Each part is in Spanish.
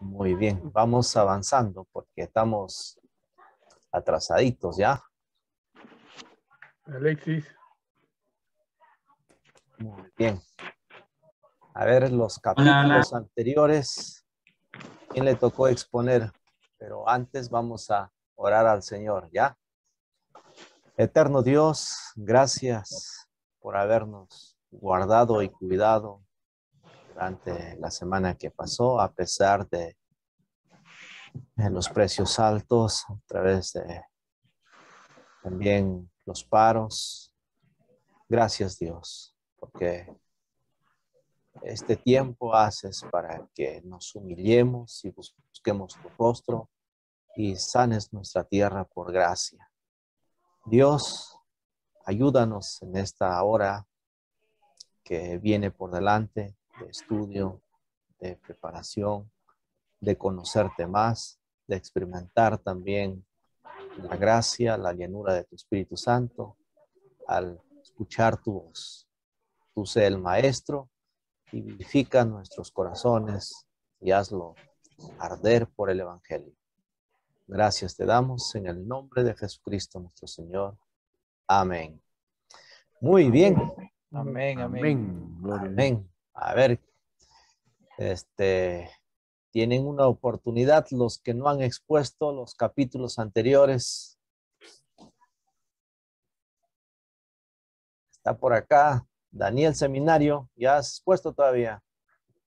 Muy bien, vamos avanzando porque estamos atrasaditos ya. Alexis. Muy bien. A ver, los Hola, hola. capítulos anteriores, ¿quién le tocó exponer? Pero antes vamos a orar al Señor, ¿ya? Eterno Dios, gracias por habernos guardado y cuidado durante la semana que pasó, a pesar de los precios altos, a través de también los paros. Gracias, Dios, porque este tiempo haces para que nos humillemos y busquemos tu rostro y sanes nuestra tierra por gracia. Dios, ayúdanos en esta hora que viene por delante de estudio, de preparación, de conocerte más, de experimentar también la gracia, la llenura de tu Espíritu Santo al escuchar tu voz. Tú sé el Maestro y vivifica nuestros corazones y hazlo arder por el Evangelio. Gracias te damos en el nombre de Jesucristo nuestro Señor. Amén. Muy bien. Amén, amén. Amén. A ver, tienen una oportunidad los que no han expuesto los capítulos anteriores. Está por acá Daniel Seminario. ¿Ya has expuesto todavía?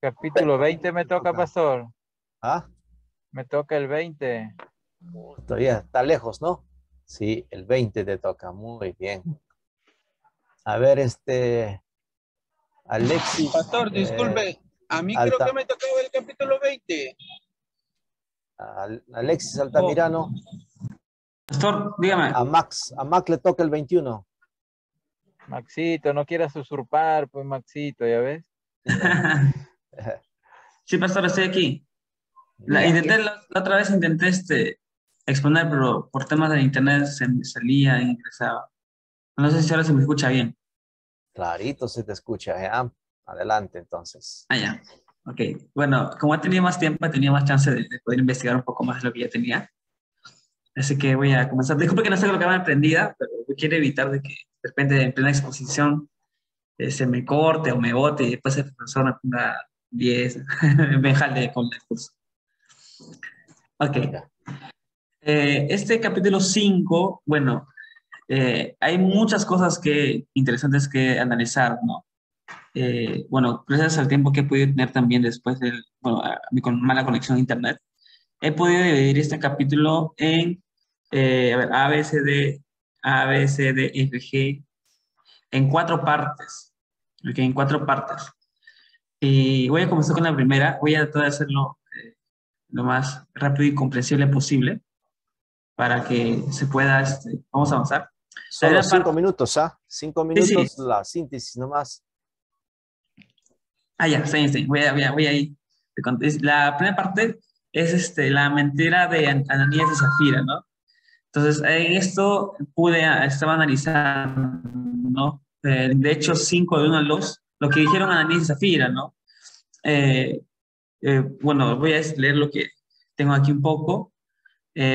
Capítulo 20 me toca, pastor. ¿Ah? Me toca el 20. Todavía está lejos, ¿no? Sí, el 20 te toca. Muy bien. A ver, Alexis. Pastor, disculpe. A mí creo que me tocaba el capítulo 20. Alexis Altamirano. Pastor, dígame. A Max le toca el 21. Maxito, no quieras usurpar, pues Maxito, ¿ya ves? Sí, pastor, estoy aquí. La otra vez intenté exponer, pero por temas de internet se me salía e ingresaba. No sé si ahora se me escucha bien. Clarito se te escucha, ¿eh? Adelante, entonces. Ah, ya. Ok. Bueno, como he tenido más tiempo, he tenido más chance de poder investigar un poco más de lo que ya tenía. Así que voy a comenzar. Disculpe que no sé lo que va aprendida, pero quiero evitar de que de repente en plena exposición se me corte o me bote y después el profesor me ponga 10, me jale con el curso. Ok. Este capítulo 5, bueno, hay muchas cosas interesantes que analizar, ¿no? Bueno, gracias al tiempo que he podido tener también después con mala conexión a internet, he podido dividir este capítulo en A, B, C, D, F, G, en 4 partes. Okay, en 4 partes. Y voy a comenzar con la primera. Voy a tratar de hacerlo lo más rápido y comprensible posible para que se pueda, vamos a avanzar. Solo 5 minutos, ¿ah? 5 minutos sí. La síntesis nomás. Ah, ya, está bien. Voy ahí. La primera parte es la mentira de Ananías y Zafira, ¿no? Entonces, en esto estaba analizando, ¿no? De hecho, 5 de 1 al 2, lo que dijeron Ananías y Zafira, ¿no? Bueno, voy a leer lo que tengo aquí un poco.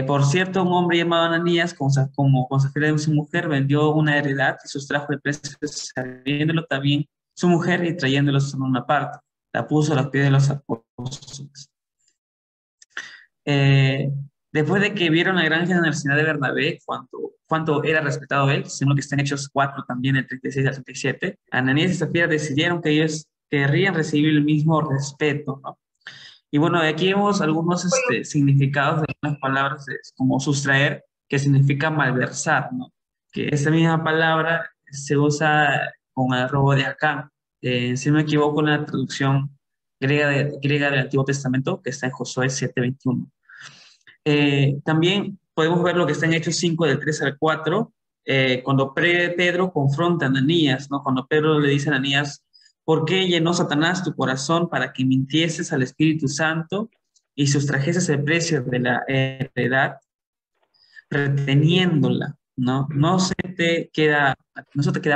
Por cierto, un hombre llamado Ananías, con Zafira de su mujer, vendió una heredad y sustrajo el precio, sabiéndolo también su mujer y trayéndolos en una parte. La puso a los pies de los apóstoles. Después de que vieron la gran generosidad de Bernabé, cuánto era respetado él, sino que está en Hechos 4 también, el 36 al 37, Ananías y Zafira decidieron que ellos querrían recibir el mismo respeto, ¿no? Y bueno, aquí vemos algunos significados de las palabras, como sustraer, que significa malversar, ¿no? Que esa misma palabra se usa con el robo de acá. Si no me equivoco, en la traducción griega del Antiguo Testamento, que está en Josué 7:21. También podemos ver lo que está en Hechos 5, del 3 al 4, cuando Pedro confronta a Ananías, ¿no? Cuando Pedro le dice a Ananías, ¿por qué llenó Satanás tu corazón para que mintieses al Espíritu Santo y sustrajeses el precio de la heredad reteniéndola, ¿no? No se te quedaba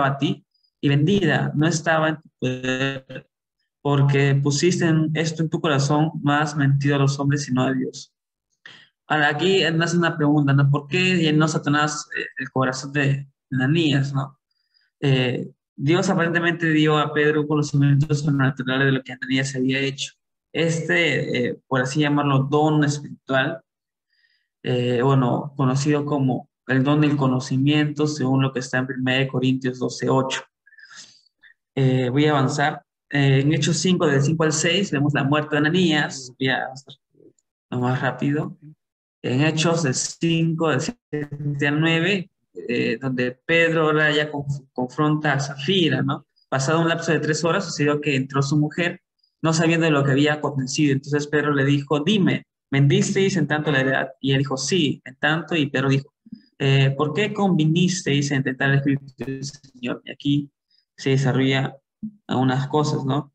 a ti y vendida, no estaba en tu poder porque pusiste esto en tu corazón, no has mentido a los hombres, sino a Dios. Ahora, aquí me hace una pregunta, ¿no? ¿Por qué llenó Satanás el corazón de Ananías, ¿no? Dios aparentemente dio a Pedro conocimientos sobrenaturales de lo que Ananías había hecho. Por así llamarlo, don espiritual, bueno, conocido como el don del conocimiento, según lo que está en 1 Corintios 12:8. Voy a avanzar. En Hechos 5, del 5 al 6, vemos la muerte de Ananías. Voy a avanzar lo más rápido. En Hechos del 5, del 7 al 9, donde Pedro ahora ya confronta a Zafira, ¿no? Pasado un lapso de 3 horas, sucedió que entró su mujer, no sabiendo de lo que había acontecido. Entonces Pedro le dijo, dime, ¿vendisteis en tanto la edad? Y él dijo, sí, en tanto. Y Pedro dijo, ¿por qué convinisteis en tentar el Espíritu del Señor? Y aquí se desarrolla algunas cosas, ¿no?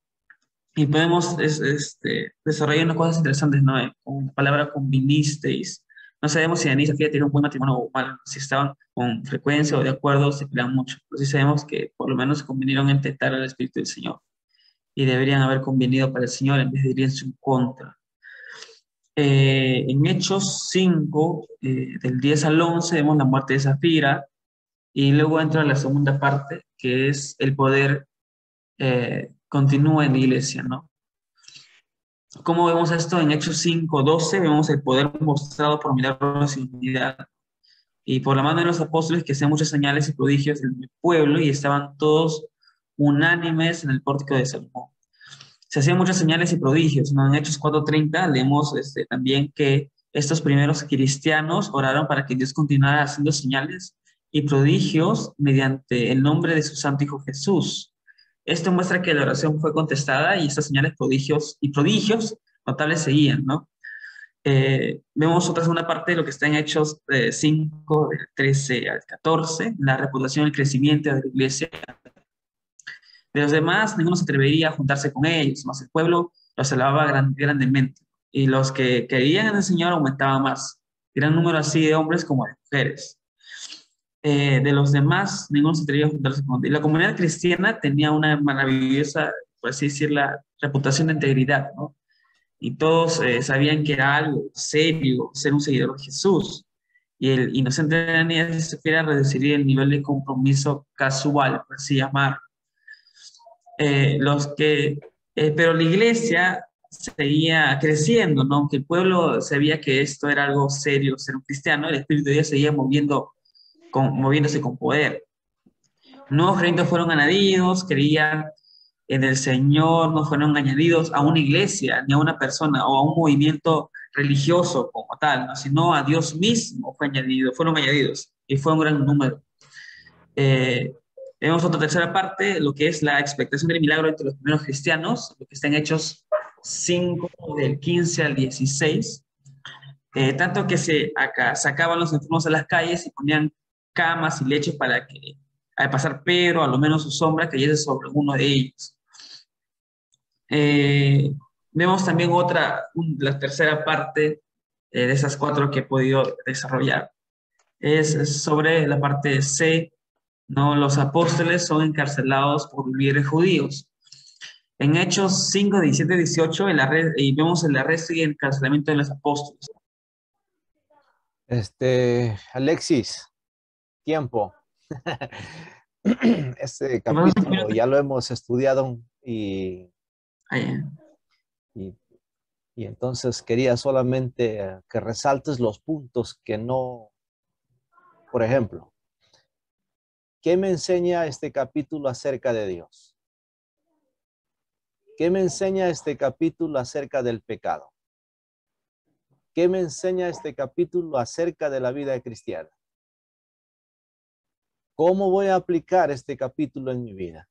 Y podemos desarrollar unas cosas interesantes, ¿no? Con la palabra convinisteis. No sabemos si Anís y Zafira tenían un buen matrimonio o mal, si estaban con frecuencia o de acuerdo, si peleaban mucho. Pero sí sabemos que por lo menos se convinieron en tentar al Espíritu del Señor. Y deberían haber convenido para el Señor en vez de ir en su contra. En Hechos 5, del 10 al 11, vemos la muerte de Zafira. Y luego entra la segunda parte, que es el poder continúa en la iglesia, ¿no? ¿Cómo vemos esto? En Hechos 5:12 vemos el poder mostrado por milagros y unidad. Y por la mano de los apóstoles que hacían muchas señales y prodigios en el pueblo y estaban todos unánimes en el pórtico de Salomón. Se hacían muchas señales y prodigios, ¿no? En Hechos 4:30 leemos también que estos primeros cristianos oraron para que Dios continuara haciendo señales y prodigios mediante el nombre de su santo Hijo Jesús. Esto muestra que la oración fue contestada y estas señales, prodigios notables seguían, ¿no? Vemos otra segunda parte de lo que está en Hechos 5, del 13 al 14, la reputación y el crecimiento de la iglesia. De los demás, ninguno se atrevería a juntarse con ellos, más el pueblo los alababa grandemente. Y los que creían en el Señor aumentaban más. Gran número así de hombres como de mujeres. De los demás, ninguno se atrevía a juntarse con ellos. Y la comunidad cristiana tenía una maravillosa, por así decir, la reputación de integridad, ¿no? Y todos sabían que era algo serio ser un seguidor de Jesús. Y el inocente de Ananías se quiera reducir el nivel de compromiso casual, por así llamar. Pero la iglesia seguía creciendo, ¿no? Aunque el pueblo sabía que esto era algo serio, ser un cristiano, el Espíritu de Dios seguía moviéndose con poder. Nuevos creyentes fueron añadidos, creían en el Señor, no fueron añadidos a una iglesia, ni a una persona o a un movimiento religioso como tal, ¿no? Sino a Dios mismo fueron añadidos, y fue un gran número. Vemos otra tercera parte, lo que es la expectación del milagro entre los primeros cristianos, lo que está en Hechos 5, del 15 al 16. Tanto que sacaban los enfermos a las calles y ponían camas y lechos para que al pasar Pedro, a lo menos su sombra, cayese sobre uno de ellos. Vemos también la tercera parte de esas 4 que he podido desarrollar. Es sobre la parte C, ¿no? Los apóstoles son encarcelados por líderes judíos. En Hechos 5, 17, 18, y vemos el arresto y el encarcelamiento de los apóstoles. Alexis, tiempo. Este capítulo ya lo hemos estudiado y entonces quería solamente que resaltes los puntos que no, por ejemplo, ¿qué me enseña este capítulo acerca de Dios? ¿Qué me enseña este capítulo acerca del pecado? ¿Qué me enseña este capítulo acerca de la vida cristiana? ¿Cómo voy a aplicar este capítulo en mi vida?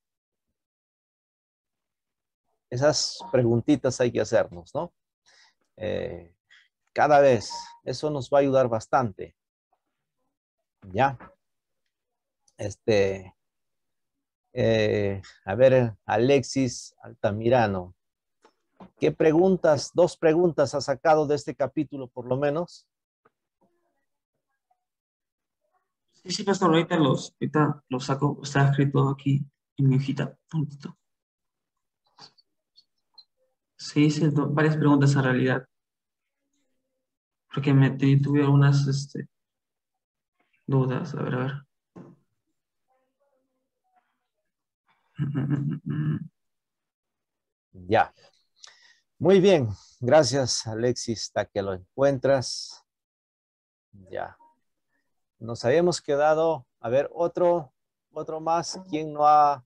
Esas preguntitas hay que hacernos, ¿no? Cada vez. Eso nos va a ayudar bastante. ¿Ya? A ver, Alexis Altamirano. ¿Qué preguntas, 2 preguntas has sacado de este capítulo por lo menos? Sí, pastor, ahorita los saco, está escrito aquí en mi hojita. Sí, hice varias preguntas en realidad, porque tuve algunas dudas. A ver, a ver. Ya. Muy bien. Gracias, Alexis, hasta que lo encuentras. Ya. Nos habíamos quedado, a ver, otro más. ¿Quién no ha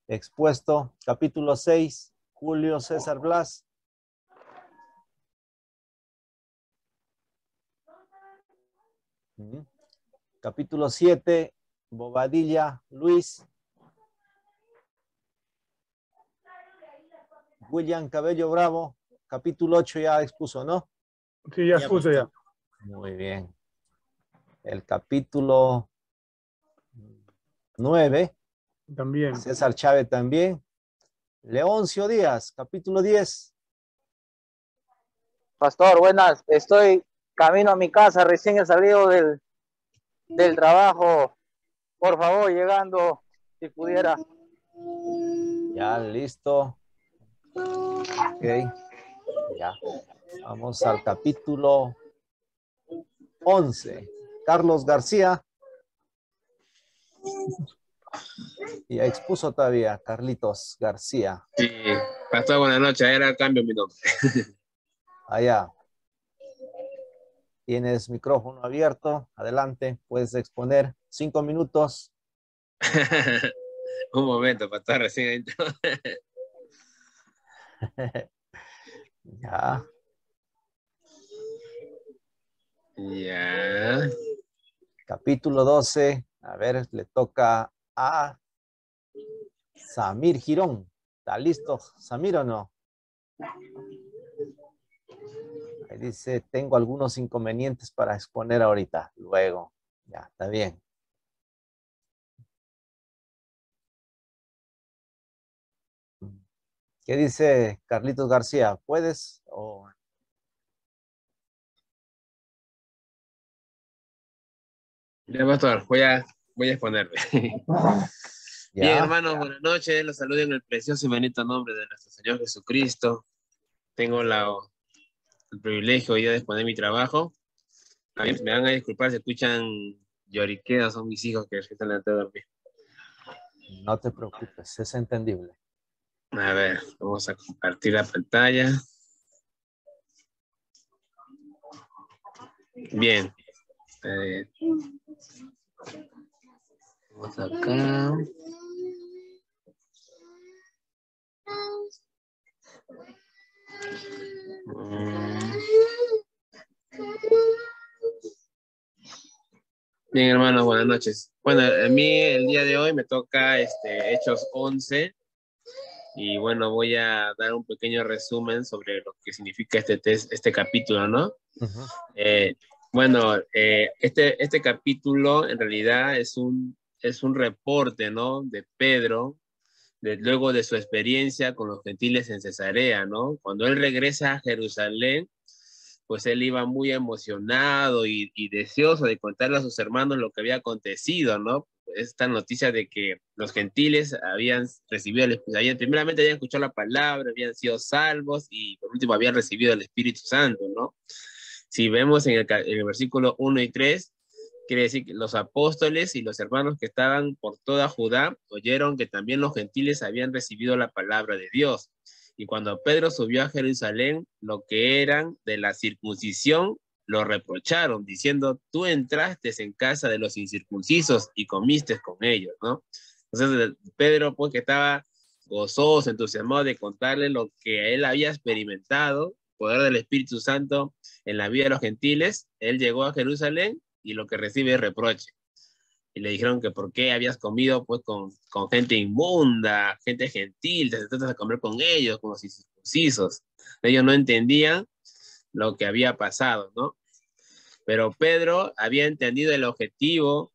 expuesto? Capítulo 6, Julio César Blas. Capítulo 7, Bobadilla Luis. William Cabello Bravo. Capítulo 8 ya expuso, ¿no? Sí, ya expuso ya. Muy bien. El capítulo 9, También. César Chávez también. Leoncio Díaz, capítulo 10. Pastor, buenas. Estoy camino a mi casa, recién he salido del trabajo. Por favor, llegando, si pudiera. Ya, listo. Ok. Ya. Vamos al capítulo 11. Carlos García. Y expuso todavía Carlitos García. Sí, pastor, buenas noches. Era cambio mi nombre. Allá. Tienes micrófono abierto. Adelante. Puedes exponer 5 minutos. Un momento, pastor, recién entró. Ya. Ya. Capítulo 12. A ver, le toca a Samir Girón. ¿Está listo, Samir, o no? Ahí dice, tengo algunos inconvenientes para exponer ahorita. Luego. Ya, está bien. ¿Qué dice Carlitos García? ¿Puedes? O... Ya, pastor, voy a exponerme. Bien, Ya. hermanos, buenas noches. Los saludo en el precioso y bendito nombre de nuestro Señor Jesucristo. Tengo el privilegio hoy de exponer mi trabajo. Me van a disculpar si escuchan lloriqueos, son mis hijos que están antes de dormir. No te preocupes, es entendible. A ver, vamos a compartir la pantalla. Bien. Vamos acá. Bien, hermanos, buenas noches. Bueno, a mí el día de hoy me toca Hechos 11 y bueno, voy a dar un pequeño resumen sobre lo que significa este capítulo, ¿no? Uh-huh. Bueno, este capítulo en realidad es un reporte, ¿no? De Pedro, luego de su experiencia con los gentiles en Cesarea, ¿no? Cuando él regresa a Jerusalén, pues él iba muy emocionado y deseoso de contarle a sus hermanos lo que había acontecido, ¿no? Esta noticia de que los gentiles habían recibido, primeramente habían escuchado la palabra, habían sido salvos y por último habían recibido el Espíritu Santo, ¿no? Si vemos en el versículo 1 y 3, quiere decir que los apóstoles y los hermanos que estaban por toda Judá oyeron que también los gentiles habían recibido la palabra de Dios. Y cuando Pedro subió a Jerusalén, lo que eran de la circuncisión lo reprocharon, diciendo, tú entraste en casa de los incircuncisos y comiste con ellos, ¿no? Entonces Pedro, pues que estaba gozoso, entusiasmado de contarle lo que él había experimentado, poder del Espíritu Santo en la vida de los gentiles, él llegó a Jerusalén y lo que recibe es reproche. Y le dijeron que por qué habías comido pues con gente inmunda, gente gentil, te tratas de comer con ellos, con los incircuncisos. Ellos no entendían lo que había pasado, ¿no? Pero Pedro había entendido el objetivo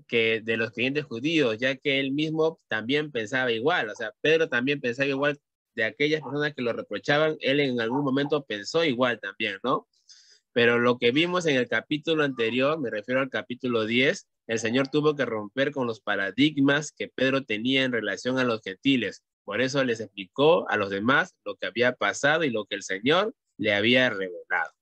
de los creyentes judíos, ya que él mismo también pensaba igual. O sea, Pedro también pensaba igual de aquellas personas que lo reprochaban, él en algún momento pensó igual también, ¿no? Pero lo que vimos en el capítulo anterior, me refiero al capítulo 10, el Señor tuvo que romper con los paradigmas que Pedro tenía en relación a los gentiles. Por eso les explicó a los demás lo que había pasado y lo que el Señor le había revelado,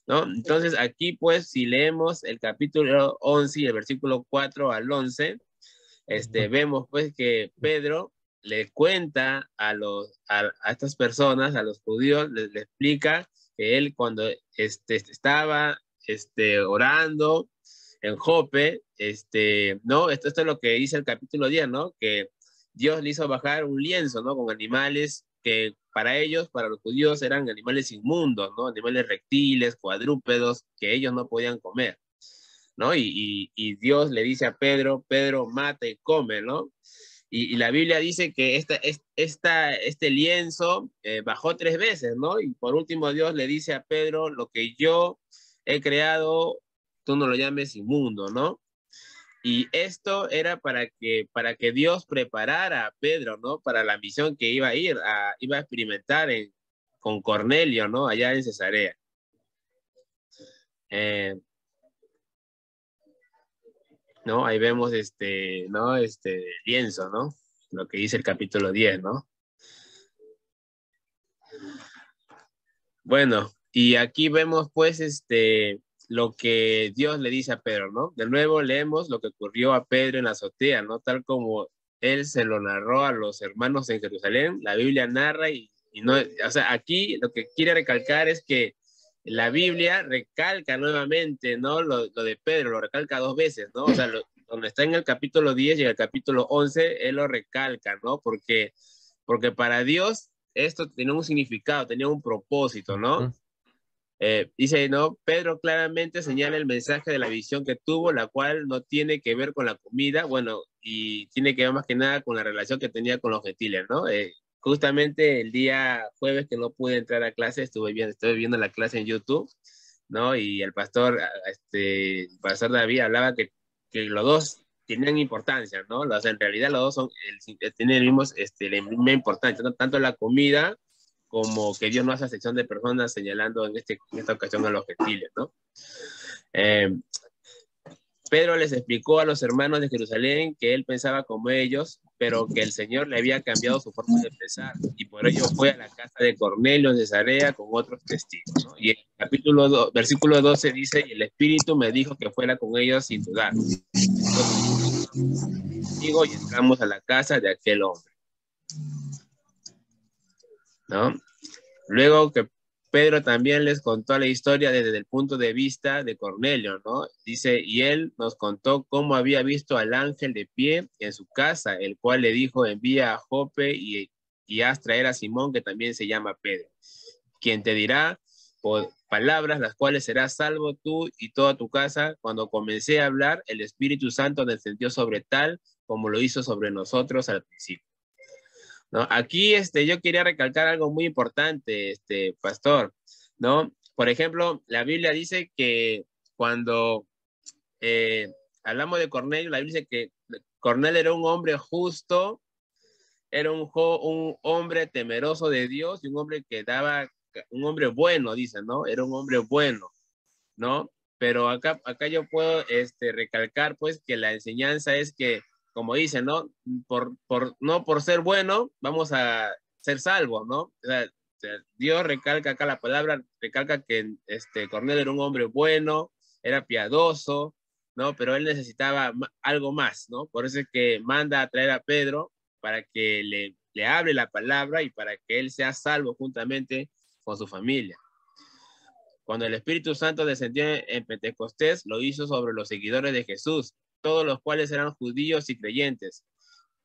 ¿no? Entonces aquí pues si leemos el capítulo 11 y el versículo 4 al 11, vemos pues que Pedro le cuenta a estas personas, a los judíos, les explica que él cuando estaba orando en Jope, ¿no? Esto es lo que dice el capítulo 10, ¿no? Que Dios le hizo bajar un lienzo, ¿no? Con animales que para ellos, para los judíos, eran animales inmundos, ¿no? Animales reptiles, cuadrúpedos, que ellos no podían comer, ¿no? Y Dios le dice a Pedro, Pedro, mata y come, ¿no? Y la Biblia dice que este lienzo bajó 3 veces, ¿no? Y por último Dios le dice a Pedro, lo que yo he creado, tú no lo llames inmundo, ¿no? Y esto era para que Dios preparara a Pedro, ¿no? Para la misión que iba a experimentar con Cornelio, ¿no? Allá en Cesarea. ¿No? Ahí vemos ¿no? Lienzo, ¿no? Lo que dice el capítulo 10, ¿no? Bueno, y aquí vemos pues lo que Dios le dice a Pedro, ¿no? De nuevo leemos lo que ocurrió a Pedro en la azotea, ¿no? Tal como él se lo narró a los hermanos en Jerusalén, la Biblia narra y no, o sea, aquí lo que quiere recalcar es que la Biblia recalca nuevamente, ¿no? Lo de Pedro, lo recalca 2 veces, ¿no? O sea, donde está en el capítulo 10 y el capítulo 11, él lo recalca, ¿no? Porque para Dios esto tenía un significado, tenía un propósito, ¿no? Dice, ¿no? Pedro claramente señala el mensaje de la visión que tuvo, la cual no tiene que ver con la comida, bueno, y tiene que ver más que nada con la relación que tenía con los gentiles, ¿no? Justamente el día jueves que no pude entrar a clase, estuve viendo la clase en YouTube, ¿no? Y el pastor David hablaba que los dos tenían importancia, ¿no? O sea, en realidad los dos tienen la misma importancia, ¿no? Tanto la comida como que Dios no hace sección de personas señalando en esta ocasión a los gentiles, ¿no? Pedro les explicó a los hermanos de Jerusalén que él pensaba como ellos, pero que el Señor le había cambiado su forma de pensar, y por ello fue a la casa de Cornelio en Cesarea con otros testigos, ¿no? Y en el versículo 12 dice, y el Espíritu me dijo que fuera con ellos sin dudar. Y entramos a la casa de aquel hombre, ¿no? Luego que Pedro también les contó la historia desde el punto de vista de Cornelio, ¿no? Dice, y él nos contó cómo había visto al ángel de pie en su casa, el cual le dijo, envía a Jope y haz traer a Simón, que también se llama Pedro, quien te dirá por palabras las cuales serás salvo tú y toda tu casa. Cuando comencé a hablar, el Espíritu Santo descendió sobre tal como lo hizo sobre nosotros al principio, ¿no? Aquí yo quería recalcar algo muy importante, pastor, ¿no? Por ejemplo, la Biblia dice que cuando hablamos de Cornelio, la Biblia dice que Cornelio era un hombre justo, era un hombre temeroso de Dios y un hombre bueno, dice, ¿no? Era un hombre bueno, ¿no? Pero acá yo puedo recalcar pues que la enseñanza es que, como dice, ¿no? No por ser bueno vamos a ser salvos, ¿no? O sea, Dios recalca acá la palabra, recalca que Cornelio era un hombre bueno, era piadoso, ¿no? Pero él necesitaba algo más, ¿no? Por eso es que manda a traer a Pedro para que le hable la palabra y para que él sea salvo juntamente con su familia. Cuando el Espíritu Santo descendió en Pentecostés, lo hizo sobre los seguidores de Jesús, todos los cuales eran judíos y creyentes.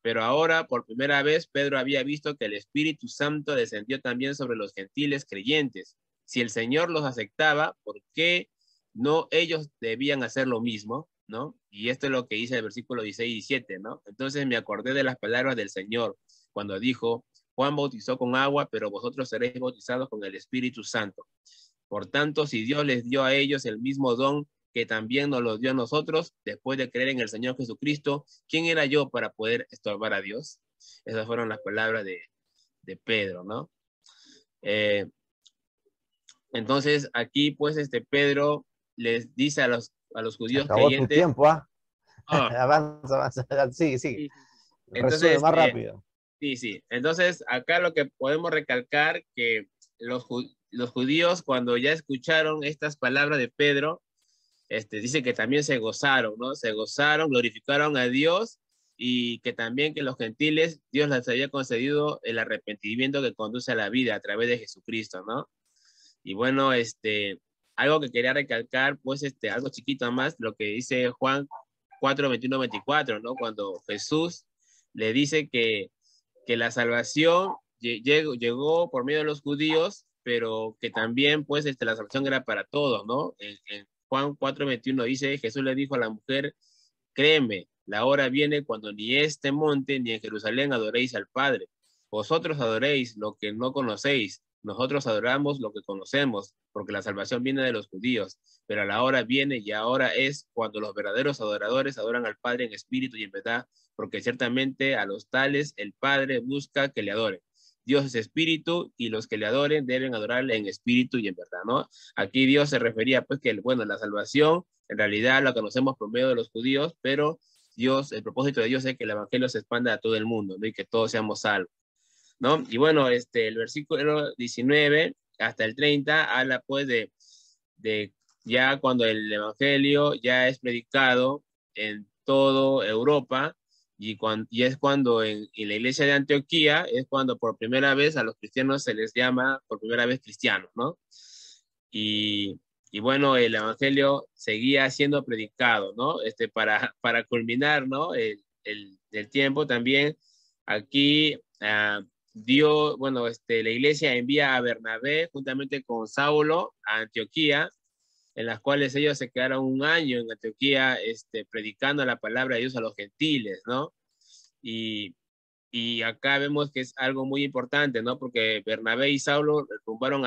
Pero ahora, por primera vez, Pedro había visto que el Espíritu Santo descendió también sobre los gentiles creyentes. Si el Señor los aceptaba, ¿por qué no ellos debían hacer lo mismo? ¿No? Y esto es lo que dice el versículo 16 y 17, ¿no? Entonces me acordé de las palabras del Señor cuando dijo, Juan bautizó con agua, pero vosotros seréis bautizados con el Espíritu Santo. Por tanto, si Dios les dio a ellos el mismo don que también nos lo dio a nosotros, después de creer en el Señor Jesucristo, ¿quién era yo para poder estorbar a Dios? Esas fueron las palabras de Pedro, ¿no? Entonces, aquí, pues, Pedro les dice a los judíos acabó creyentes... tu tiempo, ¿ah? Avanza, sigue. Entonces, resume más rápido. Sí, sí. Entonces, acá lo que podemos recalcar que los judíos cuando ya escucharon estas palabras de Pedro, dice que también se gozaron, ¿no? Se gozaron, glorificaron a Dios y que también que los gentiles, Dios les había concedido el arrepentimiento que conduce a la vida a través de Jesucristo, ¿no? Y bueno, algo que quería recalcar, pues, algo chiquito más, lo que dice Juan 4, 21, 24, ¿no? Cuando Jesús le dice que la salvación llegó por medio de los judíos, pero que también, pues, la salvación era para todos, ¿no? En Juan 4:21 dice, Jesús le dijo a la mujer, créeme, la hora viene cuando ni este monte ni en Jerusalén adoréis al Padre. Vosotros adoréis lo que no conocéis, nosotros adoramos lo que conocemos, porque la salvación viene de los judíos, pero la hora viene y ahora es cuando los verdaderos adoradores adoran al Padre en espíritu y en verdad, porque ciertamente a los tales el Padre busca que le adoren. Dios es espíritu y los que le adoren deben adorarle en espíritu y en verdad, ¿no? Aquí Dios se refería, pues, que, bueno, la salvación en realidad la conocemos por medio de los judíos, pero Dios, el propósito de Dios es que el evangelio se expanda a todo el mundo, ¿no? Y que todos seamos salvos, ¿no? Y bueno, el versículo 19 hasta el 30 habla, pues, de ya cuando el evangelio ya es predicado en toda Europa, y es cuando en la iglesia de Antioquía es cuando por primera vez a los cristianos se les llama por primera vez cristianos, ¿no? Y, y bueno, el evangelio seguía siendo predicado, ¿no? Para culminar, ¿no? El tiempo también, aquí Dios, bueno, la iglesia envía a Bernabé juntamente con Saulo a Antioquía, en las cuales ellos se quedaron un año en Antioquía, predicando la palabra de Dios a los gentiles, ¿no? Y, y acá vemos que es algo muy importante, ¿no? Porque Bernabé y Saulo rumbaron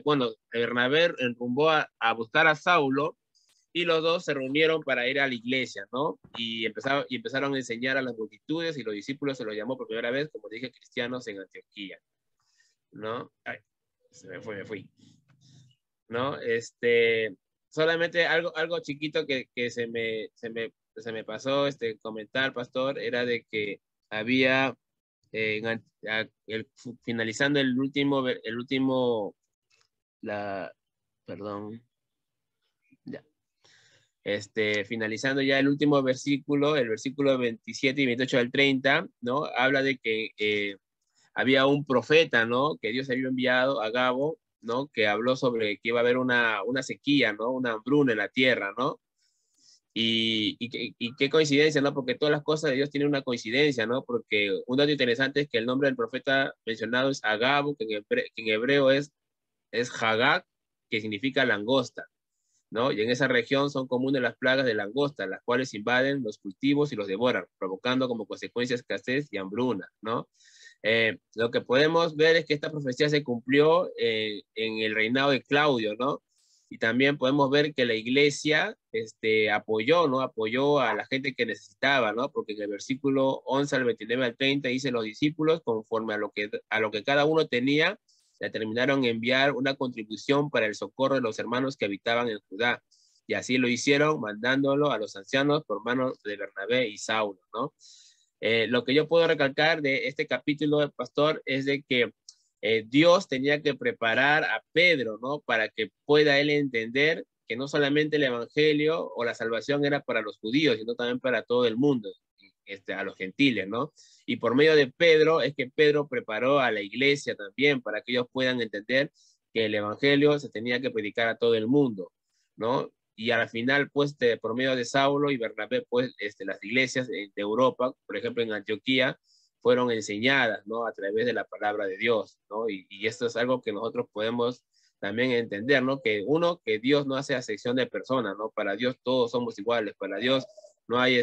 bueno, Bernabé rumbo a buscar a Saulo y los dos se reunieron para ir a la iglesia, ¿no? Y empezaron a enseñar a las multitudes y los discípulos se los llamó por primera vez, como dije, cristianos en Antioquía, ¿no? Ay, me fui. ¿No? Solamente algo chiquito que se me pasó comentar, pastor, era de que había, finalizando perdón, ya, finalizando ya el último versículo, el versículo 27 y 28 al 30, ¿no? Habla de que había un profeta, ¿no? Que Dios había enviado a Gabo, ¿no? Que habló sobre que iba a haber una sequía, ¿no? Una hambruna en la tierra, ¿no? Y qué coincidencia, ¿no? Porque todas las cosas de Dios tienen una coincidencia, ¿no? Porque un dato interesante es que el nombre del profeta mencionado es Agabo, que en hebreo es Hagag, que significa langosta, ¿no? Y en esa región son comunes las plagas de langosta, las cuales invaden los cultivos y los devoran, provocando como consecuencia escasez y hambruna, ¿no? Lo que podemos ver es que esta profecía se cumplió en el reinado de Claudio, ¿no? Y también podemos ver que la iglesia apoyó, ¿no? Apoyó a la gente que necesitaba, ¿no? Porque en el versículo 11 al 29 al 30 dice los discípulos, conforme a lo que cada uno tenía, determinaron enviar una contribución para el socorro de los hermanos que habitaban en Judá. Y así lo hicieron, mandándolo a los ancianos por manos de Bernabé y Saulo, ¿no? Lo que yo puedo recalcar de este capítulo, pastor, es de que Dios tenía que preparar a Pedro, ¿no? Para que pueda él entender que no solamente el evangelio o la salvación era para los judíos, sino también para todo el mundo, a los gentiles, ¿no? Y por medio de Pedro es que Pedro preparó a la iglesia también para que ellos puedan entender que el evangelio se tenía que predicar a todo el mundo, ¿no? Y al final, pues, por medio de Saulo y Bernabé, pues, las iglesias de Europa, por ejemplo, en Antioquía, fueron enseñadas, ¿no? A través de la palabra de Dios, ¿no? Y esto es algo que nosotros podemos también entender, ¿no? Que Dios no hace acepción de personas, ¿no? Para Dios todos somos iguales, para Dios no hay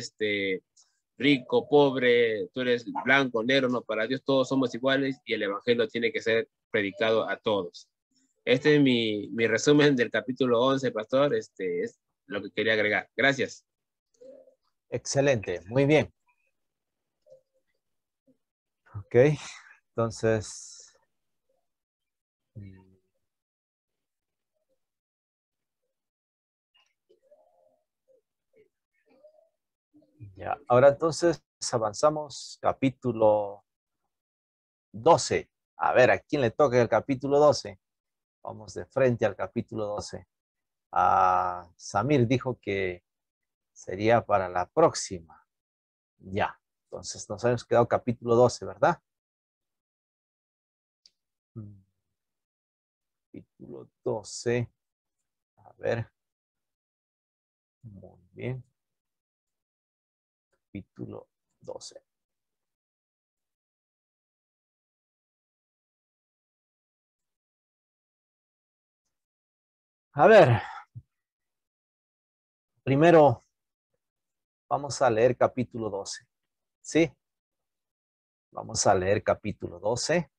rico, pobre, tú eres blanco, negro, no, para Dios todos somos iguales y el evangelio tiene que ser predicado a todos. Este es mi resumen del capítulo 11, pastor. Es lo que quería agregar. Gracias. Excelente, muy bien. Ok, entonces... Ya, ahora entonces avanzamos capítulo 12. A ver, ¿a quién le toca el capítulo 12? Vamos de frente al capítulo 12. Samir dijo que sería para la próxima. Ya, entonces nos hemos quedado capítulo 12, ¿verdad? Capítulo 12. A ver. Muy bien. Capítulo 12. A ver. Primero vamos a leer capítulo 12. ¿Sí? Vamos a leer capítulo 12.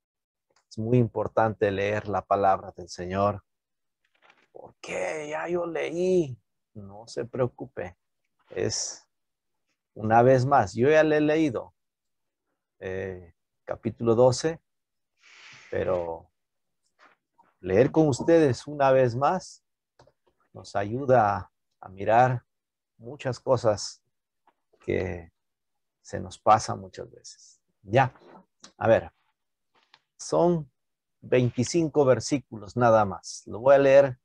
Es muy importante leer la palabra del Señor. ¿Por qué? Ya yo leí. No se preocupe. Es una vez más. Yo ya le he leído capítulo 12, pero leer con ustedes una vez más nos ayuda a mirar muchas cosas que se nos pasan muchas veces. Ya, a ver, son 25 versículos nada más. Lo voy a leer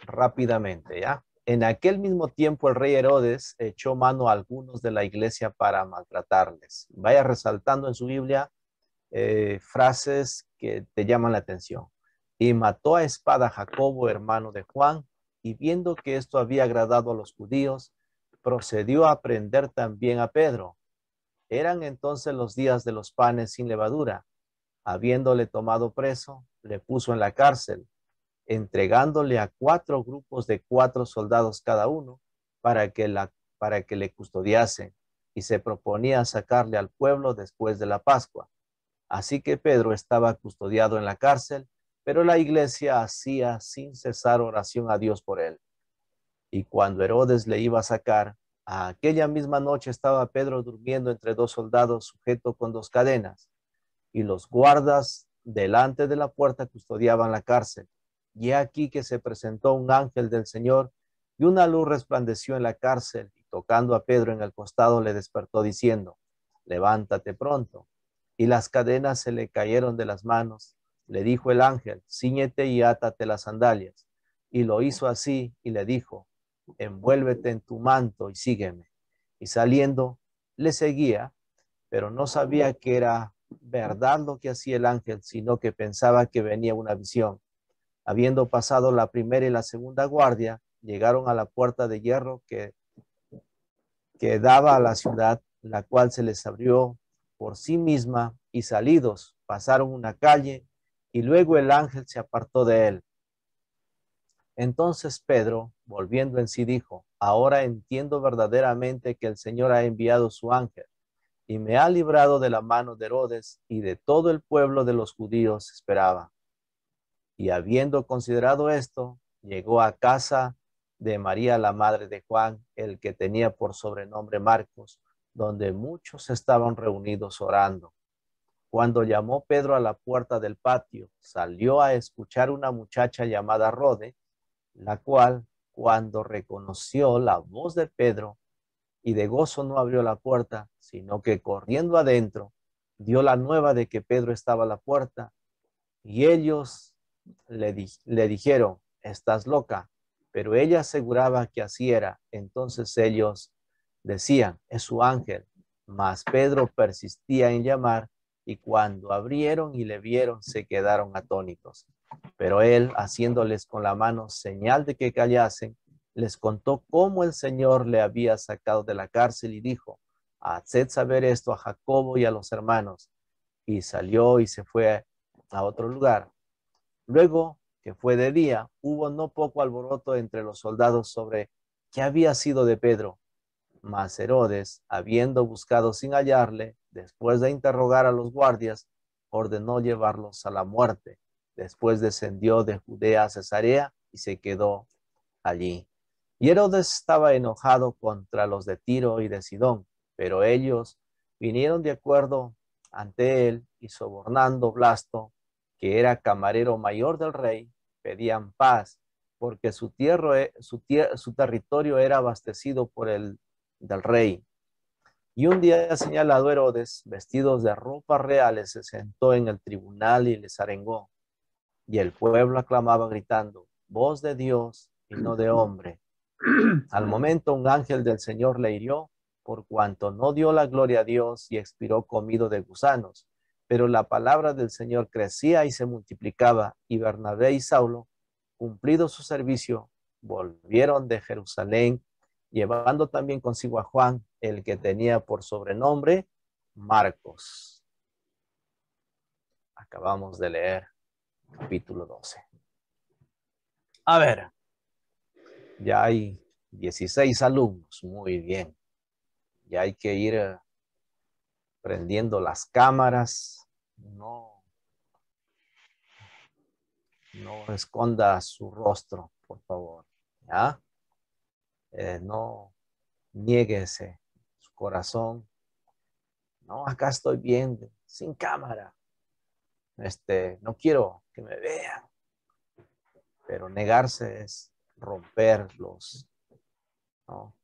rápidamente, ¿ya? En aquel mismo tiempo el rey Herodes echó mano a algunos de la iglesia para maltratarles. Vaya resaltando en su Biblia frases que te llaman la atención. Y mató a espada a Jacobo, hermano de Juan, y viendo que esto había agradado a los judíos, procedió a prender también a Pedro. Eran entonces los días de los panes sin levadura. Habiéndole tomado preso, le puso en la cárcel, entregándole a 4 grupos de 4 soldados cada uno para que le custodiasen, y se proponía sacarle al pueblo después de la Pascua. Así que Pedro estaba custodiado en la cárcel, pero la iglesia hacía sin cesar oración a Dios por él. Y cuando Herodes le iba a sacar, aquella misma noche estaba Pedro durmiendo entre 2 soldados sujeto con 2 cadenas, y los guardas delante de la puerta custodiaban la cárcel. Y aquí que se presentó un ángel del Señor, y una luz resplandeció en la cárcel, y tocando a Pedro en el costado le despertó diciendo, levántate pronto. Y las cadenas se le cayeron de las manos. Le dijo el ángel, cíñete y átate las sandalias. Y lo hizo así, y le dijo, envuélvete en tu manto y sígueme. Y saliendo, le seguía, pero no sabía que era verdad lo que hacía el ángel, sino que pensaba que venía una visión. Habiendo pasado la primera y la segunda guardia, llegaron a la puerta de hierro que daba a la ciudad, la cual se les abrió por sí misma, y salidos pasaron una calle, y luego el ángel se apartó de él. Entonces Pedro, volviendo en sí, dijo, ahora entiendo verdaderamente que el Señor ha enviado su ángel y me ha librado de la mano de Herodes y de todo el pueblo de los judíos esperaba. Y habiendo considerado esto, llegó a casa de María, la madre de Juan, el que tenía por sobrenombre Marcos, donde muchos estaban reunidos orando. Cuando llamó Pedro a la puerta del patio, salió a escuchar una muchacha llamada Rode, la cual, cuando reconoció la voz de Pedro, y de gozo no abrió la puerta, sino que corriendo adentro, dio la nueva de que Pedro estaba a la puerta, y ellos le dijeron, estás loca, pero ella aseguraba que así era. Entonces ellos decían, es su ángel, mas Pedro persistía en llamar, y cuando abrieron y le vieron, se quedaron atónitos. Pero él, haciéndoles con la mano señal de que callasen, les contó cómo el Señor le había sacado de la cárcel y dijo, haced saber esto a Jacobo y a los hermanos. Y salió y se fue a otro lugar. Luego que fue de día, hubo no poco alboroto entre los soldados sobre qué había sido de Pedro. Mas Herodes, habiendo buscado sin hallarle, después de interrogar a los guardias, ordenó llevarlos a la muerte. Después descendió de Judea a Cesarea y se quedó allí. Y Herodes estaba enojado contra los de Tiro y de Sidón, pero ellos vinieron de acuerdo ante él y sobornando Blasto, que era camarero mayor del rey, pedían paz, porque su territorio era abastecido por el del rey. Y un día señalado Herodes, vestidos de ropas reales, se sentó en el tribunal y les arengó. Y el pueblo aclamaba gritando, voz de Dios y no de hombre. Al momento un ángel del Señor le hirió, por cuanto no dio la gloria a Dios y expiró comido de gusanos. Pero la palabra del Señor crecía y se multiplicaba, y Bernabé y Saulo, cumplido su servicio, volvieron de Jerusalén, llevando también consigo a Juan, el que tenía por sobrenombre Marcos. Acabamos de leer capítulo 12. A ver, ya hay 16 alumnos, muy bien. Ya hay que ir prendiendo las cámaras, no esconda su rostro, por favor, ¿ya? No niéguese su corazón. No, acá estoy viendo, sin cámara. No quiero que me vean. Pero negarse es romperlos, ¿no?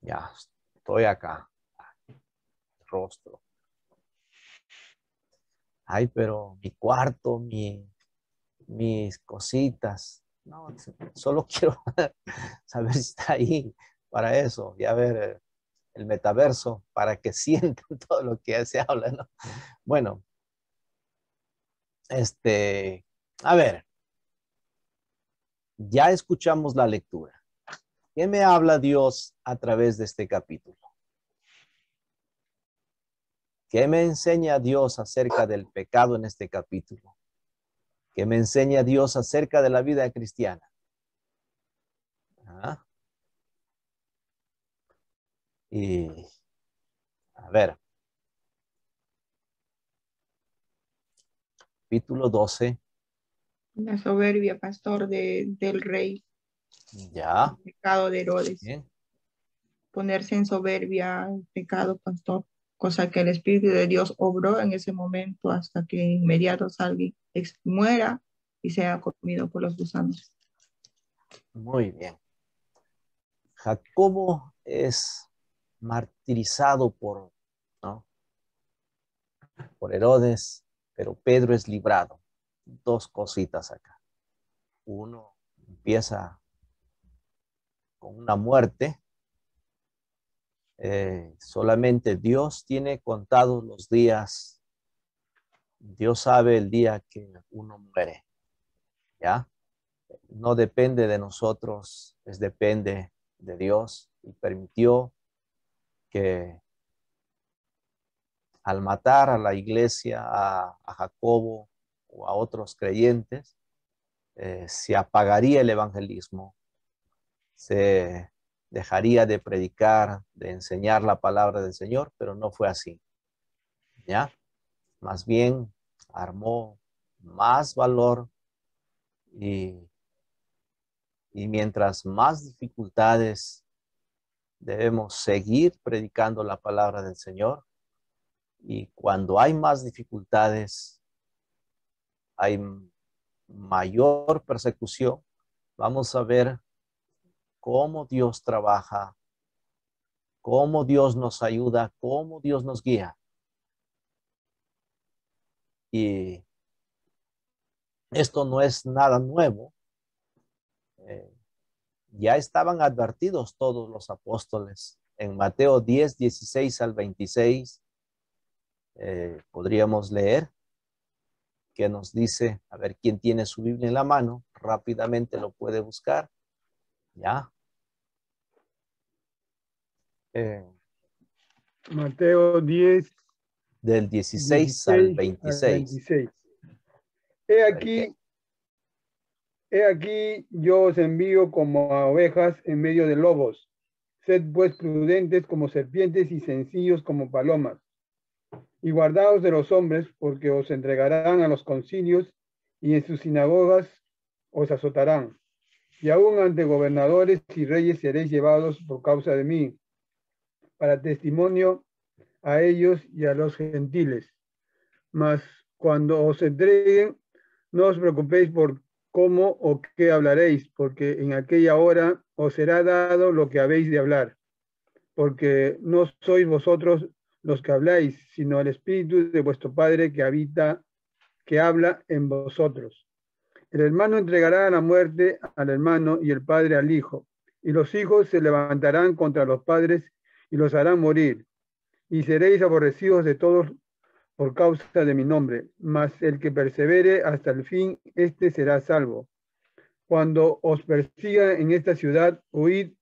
Ya, estoy acá. Rostro. Ay, pero mi cuarto, mis cositas. No, solo quiero saber si está ahí para eso. Y a ver el metaverso para que sientan todo lo que se habla, ¿no? Bueno, a ver, ya escuchamos la lectura. ¿Qué me habla Dios a través de este capítulo? ¿Qué me enseña Dios acerca del pecado en este capítulo? ¿Qué me enseña Dios acerca de la vida cristiana? ¿Ah? Y, a ver, capítulo 12. La soberbia, pastor, del rey. Ya. El pecado de Herodes. Bien. Ponerse en soberbia, el pecado, pastor. Cosa que el Espíritu de Dios obró en ese momento hasta que inmediato salga, muera y sea comido por los gusanos. Muy bien. Jacobo es martirizado ¿no? por Herodes, pero Pedro es librado. Dos cositas acá. Uno empieza con una muerte. Solamente Dios tiene contados los días. Dios sabe el día que uno muere. ¿Ya? No depende de nosotros, depende de Dios. Y permitió que al matar a la iglesia, a Jacobo o a otros creyentes, se apagaría el evangelismo, se dejaría de predicar, de enseñar la palabra del Señor, pero no fue así. ¿Ya? Más bien armó más valor y mientras más dificultades debemos seguir predicando la palabra del Señor, y cuando hay más dificultades, hay mayor persecución, vamos a ver cómo Dios trabaja, cómo Dios nos ayuda, cómo Dios nos guía. Y esto no es nada nuevo. Ya estaban advertidos todos los apóstoles. En Mateo 10, 16 al 26, podríamos leer que nos dice, a ver, ¿quién tiene su Biblia en la mano? Rápidamente lo puede buscar. ¿Ya? Mateo 10. Del 16 al 26. He aquí, yo os envío como a ovejas en medio de lobos. Sed pues prudentes como serpientes y sencillos como palomas. Y guardaos de los hombres, porque os entregarán a los concilios y en sus sinagogas os azotarán. Y aún ante gobernadores y reyes seréis llevados por causa de mí, para testimonio a ellos y a los gentiles. Mas cuando os entreguen, no os preocupéis por cómo o qué hablaréis, porque en aquella hora os será dado lo que habéis de hablar. porque no sois vosotros los que habláis, sino el Espíritu de vuestro Padre que habla en vosotros. El hermano entregará a la muerte al hermano y el padre al hijo, y los hijos se levantarán contra los padres y los harán morir, y seréis aborrecidos de todos por causa de mi nombre, mas el que persevere hasta el fin, éste será salvo. Cuando os persigan en esta ciudad, huid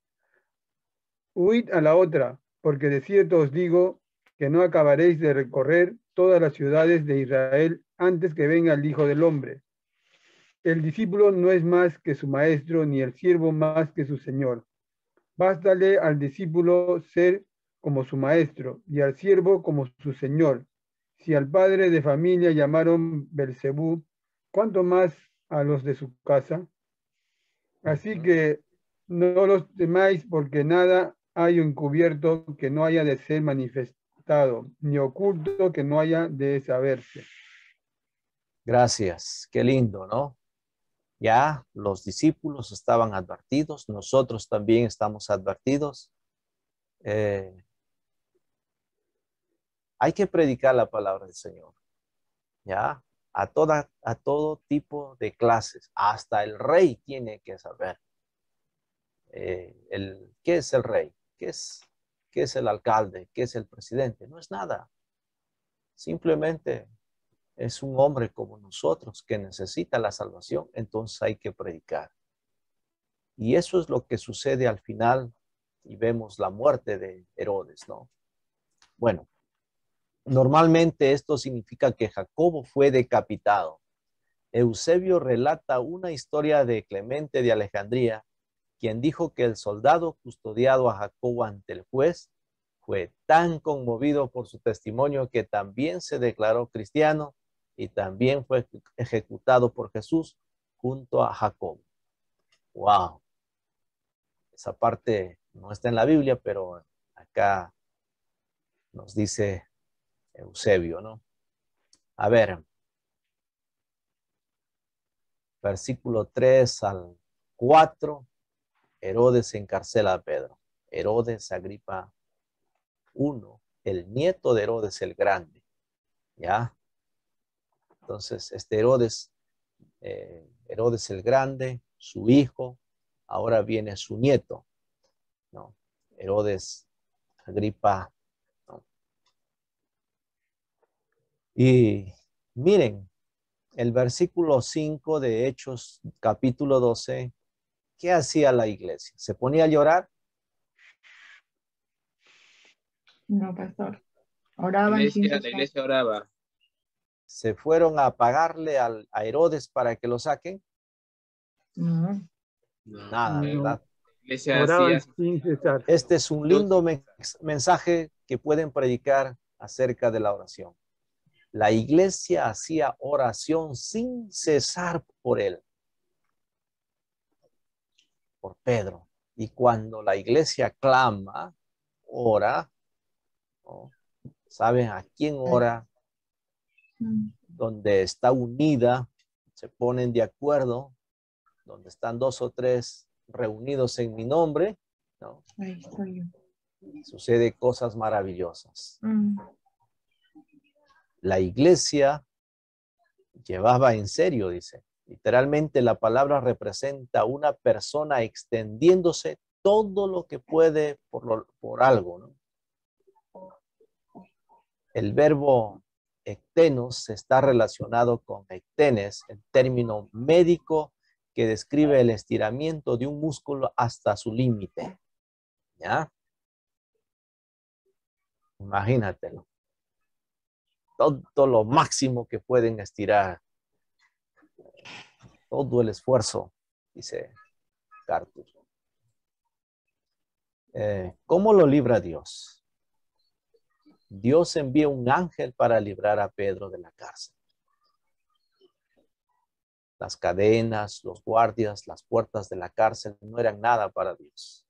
a la otra, porque de cierto os digo que no acabaréis de recorrer todas las ciudades de Israel antes que venga el Hijo del Hombre. El discípulo no es más que su maestro, ni el siervo más que su señor. Bástale al discípulo ser como su maestro, y al siervo como su señor. Si al padre de familia llamaron Belcebú, ¿cuánto más a los de su casa? Así que no los temáis, porque nada hay encubierto que no haya de ser manifestado, ni oculto que no haya de saberse. Gracias. Qué lindo, ¿no? Ya los discípulos estaban advertidos, nosotros también estamos advertidos. Hay que predicar la palabra del Señor, ¿ya? A todo tipo de clases, hasta el rey tiene que saber. ¿Qué es el rey? ¿Qué es el alcalde? ¿Qué es el presidente? No es nada. Simplemente es un hombre como nosotros que necesita la salvación, entonces hay que predicar. Y eso es lo que sucede al final y vemos la muerte de Herodes, ¿no? Bueno, normalmente esto significa que Jacobo fue decapitado. Eusebio relata una historia de Clemente de Alejandría, quien dijo que el soldado custodiado a Jacobo ante el juez fue tan conmovido por su testimonio que también se declaró cristiano y también fue ejecutado por Jesús junto a Jacobo. ¡Wow! Esa parte no está en la Biblia, pero acá nos dice Eusebio, ¿no? A ver, versículo 3 al 4, Herodes encarcela a Pedro. Herodes Agripa I, el nieto de Herodes el Grande, ¿ya? Entonces, Herodes el Grande, su hijo, ahora viene su nieto, ¿no? Herodes Agripa, ¿no? Y miren, el versículo 5 de Hechos, capítulo 12, ¿qué hacía la iglesia? ¿Se ponía a llorar? No, pastor. La Oraban sin iglesia, la cesar. iglesia oraba. ¿Se fueron a pagarle a Herodes para que lo saquen? No. No, Nada, ¿verdad? la iglesia Oraban hacía sin cesar. Este es un lindo mensaje que pueden predicar acerca de la oración. La iglesia hacía oración sin cesar por él, por Pedro. Y cuando la iglesia clama, ora, ¿no? ¿Saben a quién ora? Donde está unida, se ponen de acuerdo, donde están 2 o 3 reunidos en mi nombre, ¿no? Ahí estoy yo. Sucede cosas maravillosas. La iglesia llevaba en serio, dice. Literalmente la palabra representa una persona extendiéndose todo lo que puede por algo, ¿no? El verbo ectenos está relacionado con ectenes, el término médico que describe el estiramiento de un músculo hasta su límite. ¿Ya? Imagínatelo. Todo lo máximo que pueden estirar. Todo el esfuerzo, dice Cartus. ¿Cómo lo libra Dios? Dios envía un ángel para librar a Pedro de la cárcel. Las cadenas, los guardias, las puertas de la cárcel no eran nada para Dios.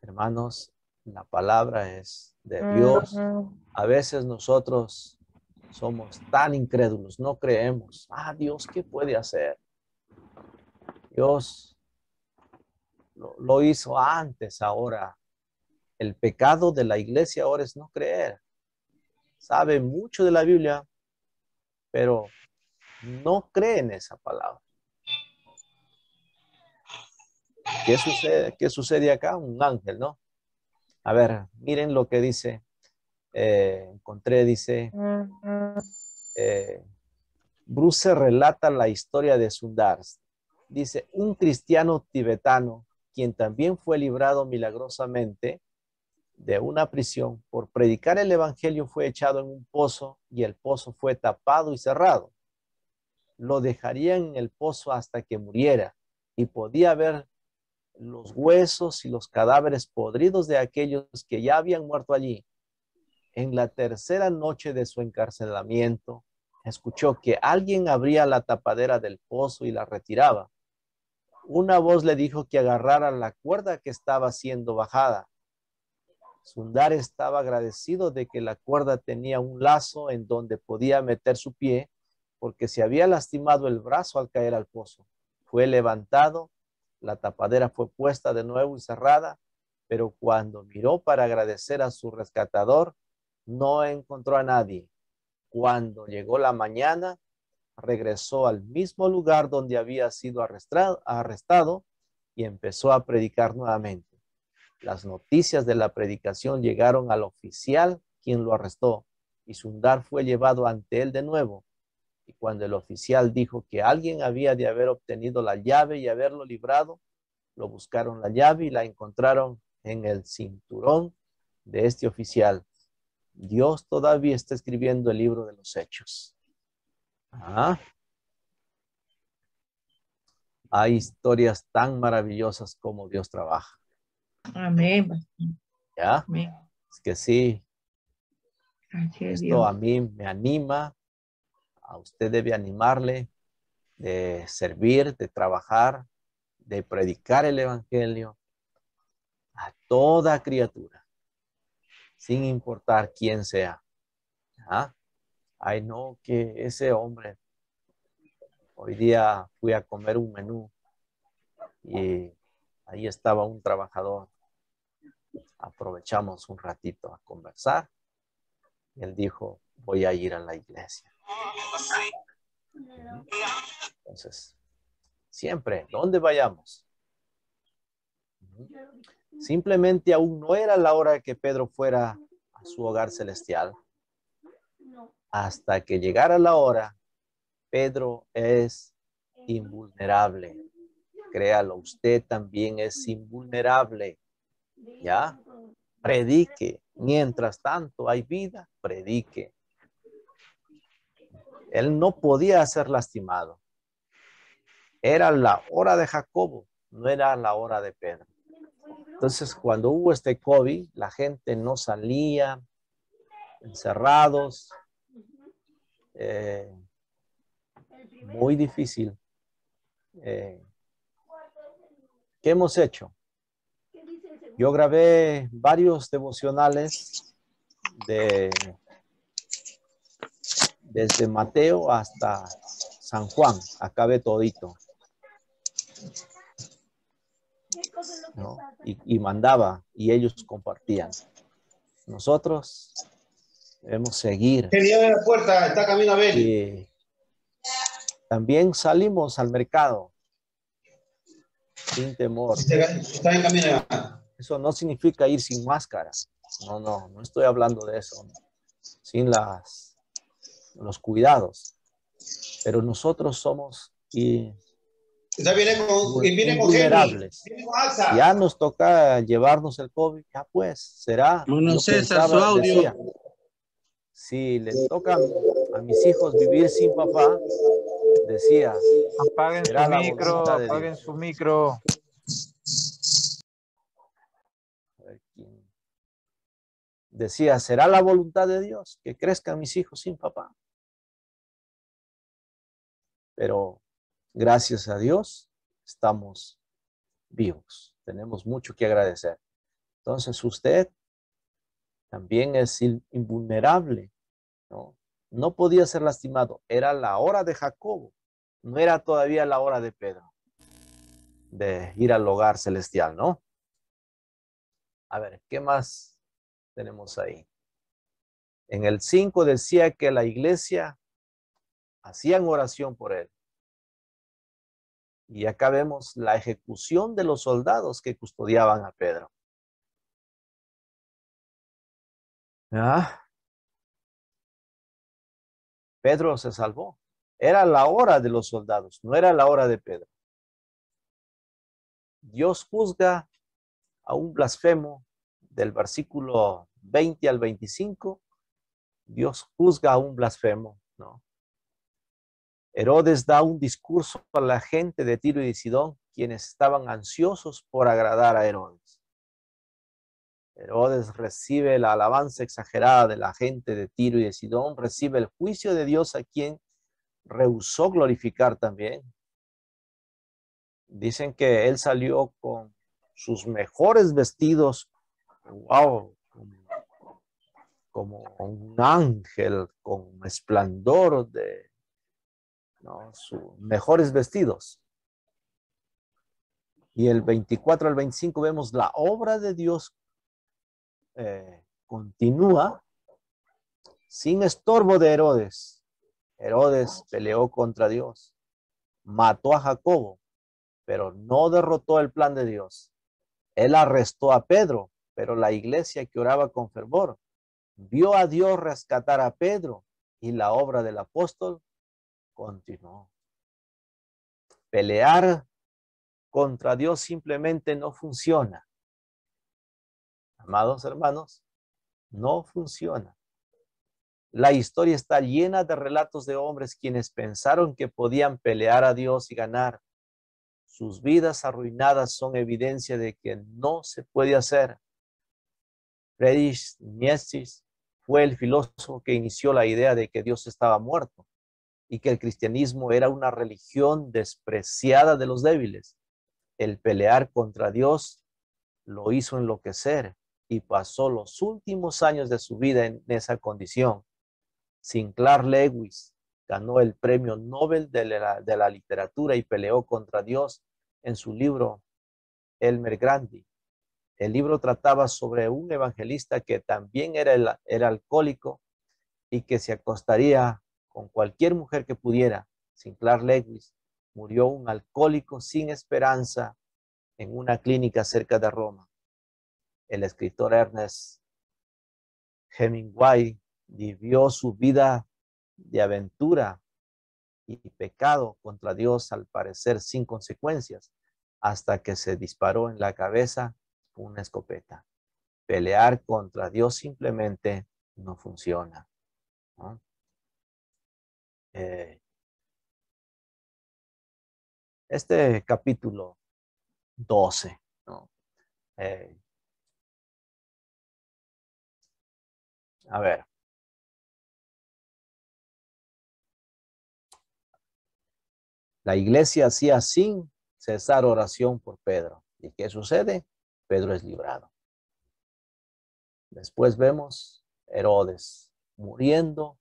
Hermanos, la palabra es de Dios. A veces nosotros somos tan incrédulos, no creemos. Dios, ¿qué puede hacer? Dios lo hizo antes. Ahora, el pecado de la iglesia ahora es no creer. Sabe mucho de la Biblia, pero no cree en esa palabra. ¿Qué sucede? ¿Qué sucede acá? Un ángel, ¿no? A ver, miren lo que dice. Encontré, dice, Bruce relata la historia de Sundar. Dice, un cristiano tibetano, quien también fue librado milagrosamente de una prisión por predicar el evangelio, fue echado en un pozo y el pozo fue tapado y cerrado. Lo dejarían en el pozo hasta que muriera y podía ver los huesos y los cadáveres podridos de aquellos que ya habían muerto allí. En la tercera noche de su encarcelamiento, escuchó que alguien abría la tapadera del pozo y la retiraba. Una voz le dijo que agarrara la cuerda que estaba siendo bajada. Sundar estaba agradecido de que la cuerda tenía un lazo en donde podía meter su pie, porque se había lastimado el brazo al caer al pozo. Fue levantado, la tapadera fue puesta de nuevo y cerrada, pero cuando miró para agradecer a su rescatador, no encontró a nadie. Cuando llegó la mañana, regresó al mismo lugar donde había sido arrestado y empezó a predicar nuevamente. Las noticias de la predicación llegaron al oficial, quien lo arrestó, y Sundar fue llevado ante él de nuevo. Y cuando el oficial dijo que alguien había de haber obtenido la llave y haberlo librado, lo buscaron la llave y la encontraron en el cinturón de este oficial. Dios todavía está escribiendo el libro de los hechos. Hay historias tan maravillosas como Dios trabaja. Amén. ¿Ya? Amén. Es que sí. Gracias, Esto Dios. a mí me anima. A usted debe animarle de servir, de trabajar, de predicar el evangelio a toda criatura, sin importar quién sea. ¿Ah? Ay, no, que ese hombre, hoy día fui a comer un menú y ahí estaba un trabajador. Aprovechamos un ratito a conversar. Y él dijo, voy a ir a la iglesia. Entonces, siempre, ¿dónde vayamos? Simplemente aún no era la hora de que Pedro fuera a su hogar celestial. Hasta que llegara la hora, Pedro es invulnerable. Créalo, usted también es invulnerable. ¿Ya? Predique. Mientras tanto hay vida, predique. Él no podía ser lastimado. Era la hora de Jacobo, no era la hora de Pedro. Entonces, cuando hubo este COVID, la gente no salía, encerrados, muy difícil. ¿Qué hemos hecho? Yo grabé varios devocionales desde Mateo hasta San Juan, acabé todito. ¿No? Y mandaba y ellos compartían. Nosotros debemos seguir. La puerta, está camino a ver. Y también salimos al mercado sin temor. Está en camino. Eso no significa ir sin máscara. No estoy hablando de eso. Sin los cuidados. Pero nosotros somos invulnerables. Ya nos toca llevarnos el COVID, ya pues, será. Bueno, César, su audio. Decía, si le toca a mis hijos vivir sin papá, decía, apaguen su micro, apaguen su micro. Decía, será la voluntad de Dios que crezcan mis hijos sin papá. Pero gracias a Dios estamos vivos. Tenemos mucho que agradecer. Entonces usted también es invulnerable, ¿no? No podía ser lastimado. Era la hora de Jacobo. No era todavía la hora de Pedro. de ir al hogar celestial, ¿no? A ver, ¿qué más tenemos ahí? En el 5 decía que la iglesia hacían oración por él. Y acá vemos la ejecución de los soldados que custodiaban a Pedro. ¿Ah? Pedro se salvó. Era la hora de los soldados, no era la hora de Pedro. Dios juzga a un blasfemo del versículo 20 al 25. Dios juzga a un blasfemo, ¿no? Herodes da un discurso a la gente de Tiro y de Sidón, quienes estaban ansiosos por agradar a Herodes. Herodes recibe la alabanza exagerada de la gente de Tiro y de Sidón, recibe el juicio de Dios a quien rehusó glorificar también. Dicen que él salió con sus mejores vestidos, wow, como un ángel con esplendor de, ¿no?, sus mejores vestidos. Y el 24 al 25 vemos la obra de Dios continúa sin estorbo de Herodes. Herodes peleó contra Dios, mató a Jacobo, pero no derrotó el plan de Dios. Él arrestó a Pedro, pero la iglesia que oraba con fervor vio a Dios rescatar a Pedro y la obra del apóstol continuó. Pelear contra Dios simplemente no funciona. Amados hermanos, no funciona. La historia está llena de relatos de hombres quienes pensaron que podían pelear a Dios y ganar. Sus vidas arruinadas son evidencia de que no se puede hacer. Friedrich Nietzsche fue el filósofo que inició la idea de que Dios estaba muerto y que el cristianismo era una religión despreciada de los débiles. El pelear contra Dios lo hizo enloquecer y pasó los últimos años de su vida en esa condición. Sinclair Lewis ganó el premio Nobel de la literatura y peleó contra Dios en su libro Elmer Grandi. El libro trataba sobre un evangelista que también era alcohólico y que se acostaría con cualquier mujer que pudiera. Sinclair Lewis murió un alcohólico sin esperanza en una clínica cerca de Roma. El escritor Ernest Hemingway vivió su vida de aventura y pecado contra Dios, al parecer sin consecuencias, hasta que se disparó en la cabeza una escopeta. Pelear contra Dios simplemente no funciona, ¿no? Este capítulo 12, ¿no? A ver. La iglesia hacía sin cesar oración por Pedro. ¿Y qué sucede? Pedro es librado. Después vemos Herodes muriendo,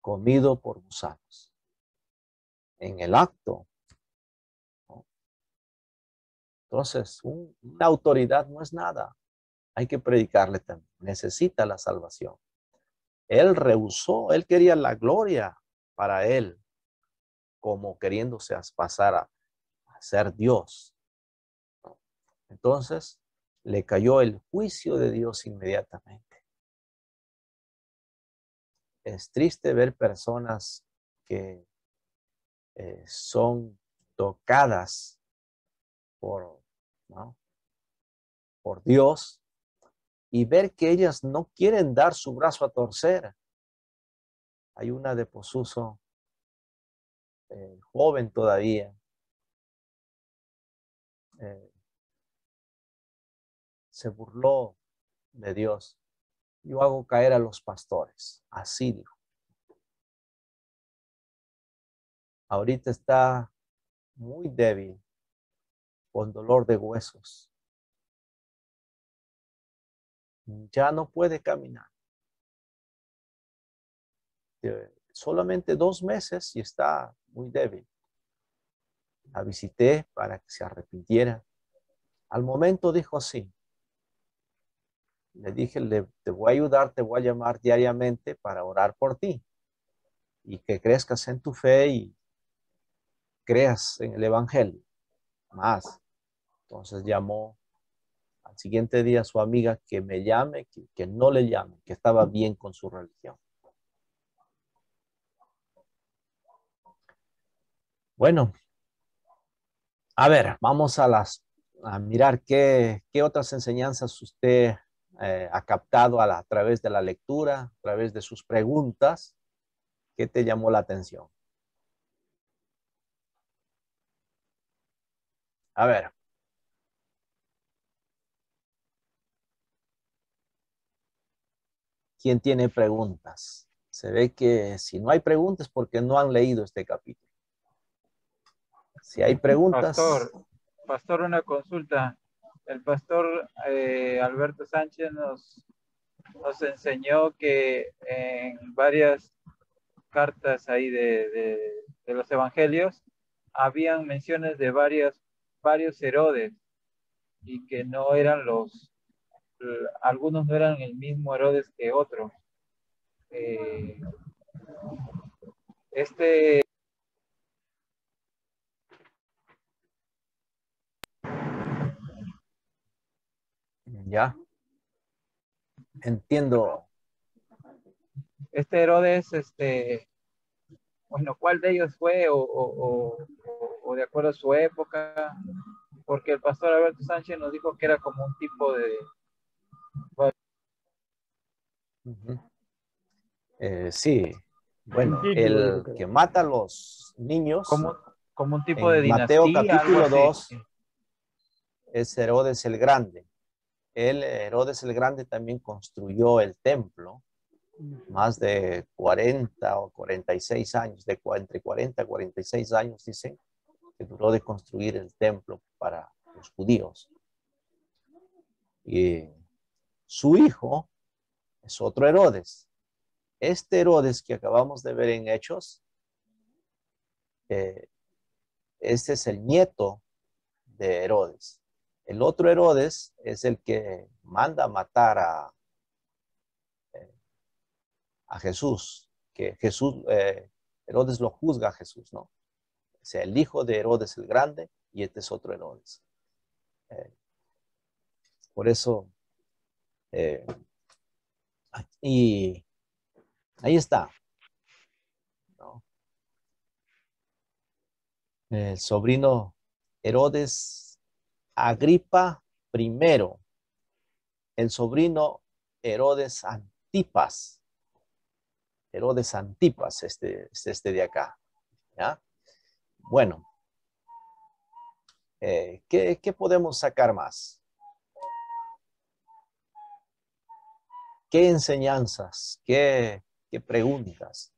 comido por gusanos. En el acto, ¿no? Entonces, una autoridad no es nada. Hay que predicarle también. Necesita la salvación. Él rehusó, él quería la gloria para él, como queriéndose pasar a ser Dios, ¿no? Entonces, le cayó el juicio de Dios inmediatamente. Es triste ver personas que son tocadas ¿no?, por Dios, y ver que ellas no quieren dar su brazo a torcer. Hay una de Posuso, joven todavía, se burló de Dios. Yo hago caer a los pastores. Así dijo. Ahorita está muy débil, con dolor de huesos. Ya no puede caminar. Solamente 2 meses y está muy débil. La visité para que se arrepintiera. Al momento dijo sí. Le dije, te voy a ayudar, te voy a llamar diariamente para orar por ti y que crezcas en tu fe y creas en el Evangelio más. Entonces llamó al siguiente día a su amiga que me llame, que no le llame, que estaba bien con su religión. Bueno, a ver, vamos a mirar qué otras enseñanzas usted ha captado a través de la lectura, a través de sus preguntas. ¿Qué te llamó la atención? A ver. ¿Quién tiene preguntas? Se ve que si no hay preguntas, porque no han leído este capítulo. Si hay preguntas. Pastor, una consulta. El pastor Alberto Sánchez nos enseñó que en varias cartas ahí de los evangelios habían menciones de varios Herodes y que no eran algunos no eran el mismo Herodes que otros. Ya. Entiendo. Este Herodes, bueno, ¿cuál de ellos fue o de acuerdo a su época? Porque el pastor Alberto Sánchez nos dijo que era como un tipo de... Sí, bueno, el que mata a los niños, como un tipo de Mateo dinastía, capítulo 2, es Herodes el Grande. Herodes el Grande también construyó el templo, más de 40 o 46 años, entre 40 y 46 años, dicen, que duró de construir el templo para los judíos. Y su hijo es otro Herodes. Este Herodes que acabamos de ver en Hechos, este es el nieto de Herodes. El otro Herodes es el que manda a matar a Jesús, que Herodes lo juzga a Jesús, ¿no? O sea, el hijo de Herodes el Grande y este es otro Herodes. Por eso, y ahí está, ¿no? El sobrino Herodes Agripa I, el sobrino Herodes Antipas. Herodes Antipas, este de acá, ¿ya? Bueno, ¿qué podemos sacar más? ¿Qué enseñanzas? ¿Qué preguntas?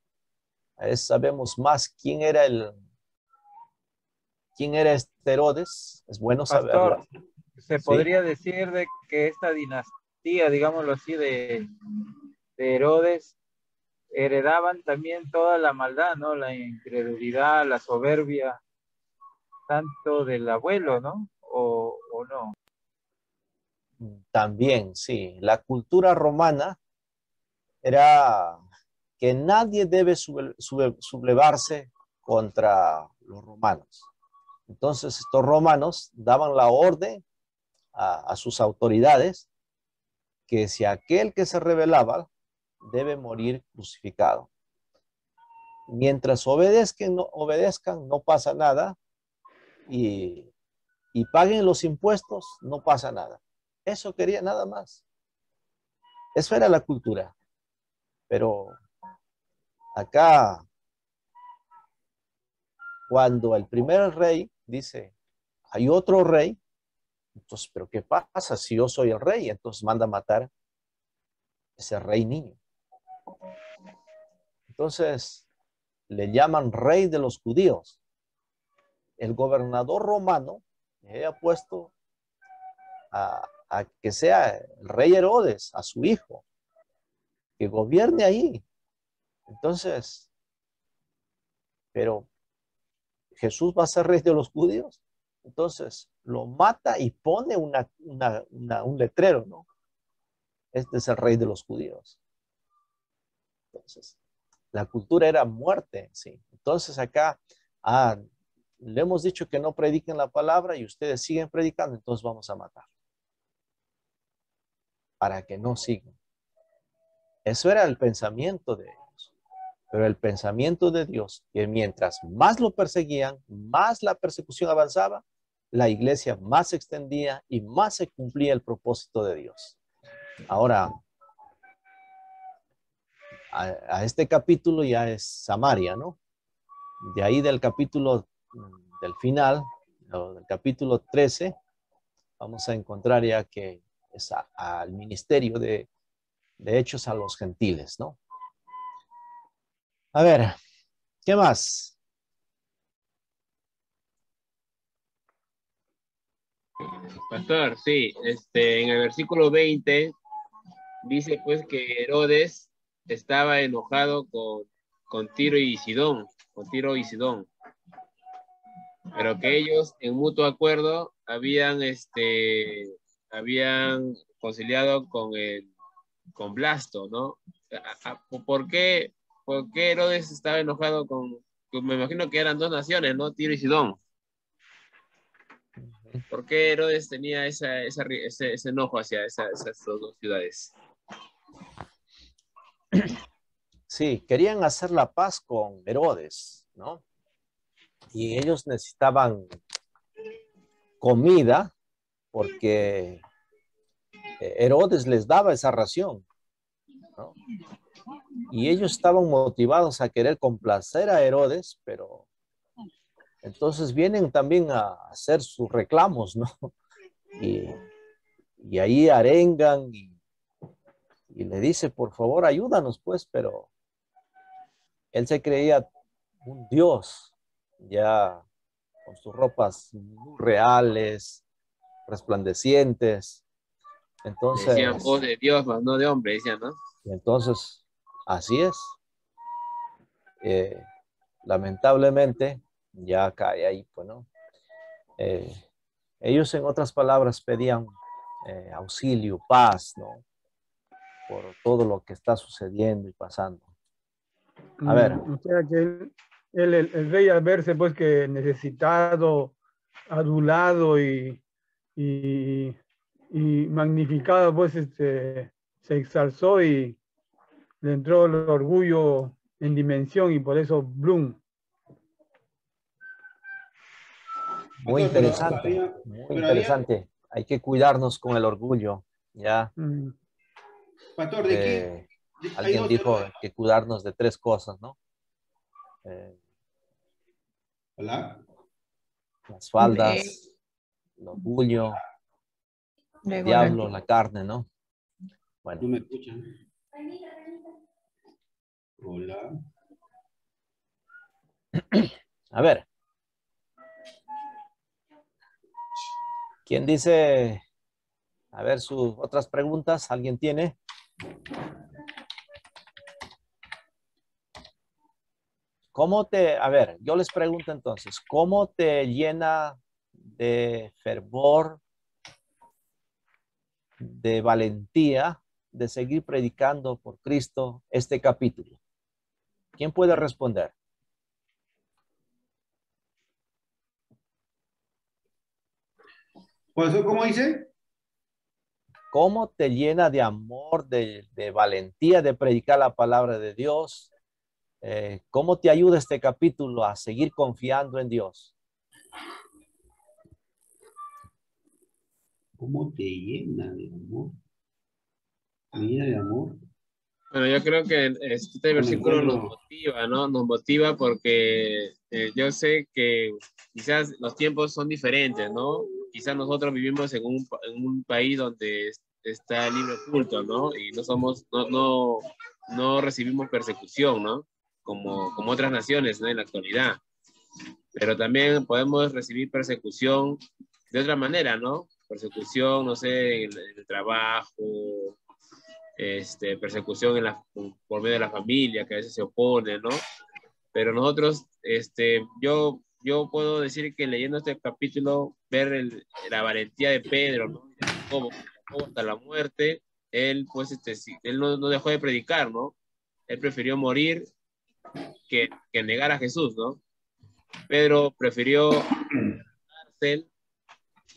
Sabemos más quién era este Herodes. Es bueno saberlo. Pastor, se podría decir de que esta dinastía, digámoslo así, de Herodes, heredaban también toda la maldad, ¿no? La incredulidad, la soberbia, tanto del abuelo, ¿no? ¿O no? También, sí. La cultura romana era que nadie debe sublevarse contra los romanos. Entonces, estos romanos daban la orden a sus autoridades que si aquel que se rebelaba debe morir crucificado. Mientras obedezcan, no pasa nada, y paguen los impuestos, no pasa nada. Eso quería nada más. Eso era la cultura. Pero acá, cuando el primer rey dice, hay otro rey, entonces, ¿pero qué pasa si yo soy el rey? Entonces manda a matar ese rey niño. Entonces, le llaman rey de los judíos. El gobernador romano le ha puesto a que sea el rey Herodes, a su hijo, que gobierne ahí. Entonces, pero Jesús va a ser rey de los judíos. Entonces lo mata y pone un letrero, ¿no? Este es el rey de los judíos. Entonces, la cultura era muerte, sí. Entonces acá, le hemos dicho que no prediquen la palabra y ustedes siguen predicando, entonces vamos a matar. Para que no sigan. Eso era el pensamiento de ellos. Pero el pensamiento de Dios, que mientras más lo perseguían, más la persecución avanzaba, la iglesia más se extendía y más se cumplía el propósito de Dios. Ahora, a este capítulo ya es Samaria, ¿no? De ahí del capítulo, del final, del capítulo 13, vamos a encontrar ya que es al ministerio de hechos a los gentiles, ¿no? A ver, ¿qué más? Pastor, sí, en el versículo 20 dice pues que Herodes estaba enojado con Tiro y Sidón, pero que ellos en mutuo acuerdo habían conciliado con Blasto, ¿no? ¿Por qué Herodes estaba enojado me imagino que eran dos naciones, ¿no? Tiro y Sidón. ¿Por qué Herodes tenía ese enojo hacia esas dos ciudades? Sí, querían hacer la paz con Herodes, ¿no? Y ellos necesitaban comida porque Herodes les daba esa ración, ¿no? Y ellos estaban motivados a querer complacer a Herodes, pero entonces vienen también a hacer sus reclamos, ¿no? Y ahí arengan y le dice, por favor, ayúdanos, pues, pero él se creía un dios, ya con sus ropas muy reales, resplandecientes. Entonces, decían voz de Dios, más no de hombre, decían, ¿no? Entonces, así es. Lamentablemente, ya cae ahí, pues, ¿no? Ellos, en otras palabras, pedían auxilio, paz, ¿no? Por todo lo que está sucediendo y pasando. A ver. O sea que el rey, al verse pues que necesitado, adulado y magnificado, pues se exalzó y le entró el orgullo en dimensión y por eso Bloom. Muy interesante, muy interesante. Hay que cuidarnos con el orgullo, ¿ya? Pastor, ¿de qué? Alguien dijo que cuidarnos de 3 cosas, ¿no? Hola. Las faldas, el orgullo, el diablo, la carne, ¿no? Bueno. No me escuchan. Hola. A ver. ¿Quién dice? A ver, sus otras preguntas. ¿Alguien tiene? A ver, yo les pregunto entonces, ¿cómo te llena de fervor, de valentía, de seguir predicando por Cristo este capítulo? ¿Quién puede responder? ¿Cómo dice? ¿Cómo te llena de amor, de valentía de predicar la palabra de Dios? ¿Cómo te ayuda este capítulo a seguir confiando en Dios? ¿Cómo te llena de amor? ¿Te llena de amor? Bueno, yo creo que este versículo nos motiva, ¿no? Nos motiva porque yo sé que quizás los tiempos son diferentes, ¿no? Quizás nosotros vivimos en un país donde está el libre culto, ¿no? Y no recibimos persecución, ¿no? Como otras naciones, ¿no? En la actualidad. Pero también podemos recibir persecución de otra manera, ¿no? Persecución, no sé, en el trabajo, persecución por medio de la familia, que a veces se opone, ¿no? Pero nosotros, yo yo puedo decir que leyendo este capítulo, ver la valentía de Pedro, ¿no? Jacobo hasta la muerte, él pues él no dejó de predicar, ¿no? Él prefirió morir que negar a Jesús, ¿no? Pedro prefirió cárcel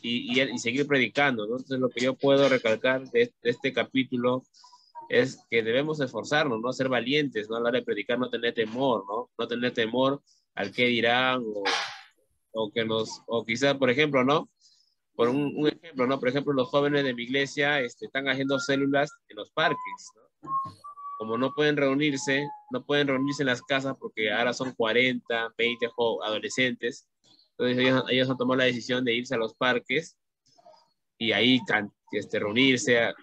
y seguir predicando, ¿no? Entonces lo que yo puedo recalcar de este capítulo es que debemos esforzarnos, ¿no? Ser valientes, ¿no? A la hora de predicar, no tener temor, ¿no? No tener temor al qué dirán o quizás, por ejemplo, ¿no? Por un ejemplo, ¿no? Por ejemplo, los jóvenes de mi iglesia están haciendo células en los parques, ¿no? Como no pueden reunirse en las casas porque ahora son 40, 20 adolescentes. Entonces ellos han tomado la decisión de irse a los parques y ahí reunirse,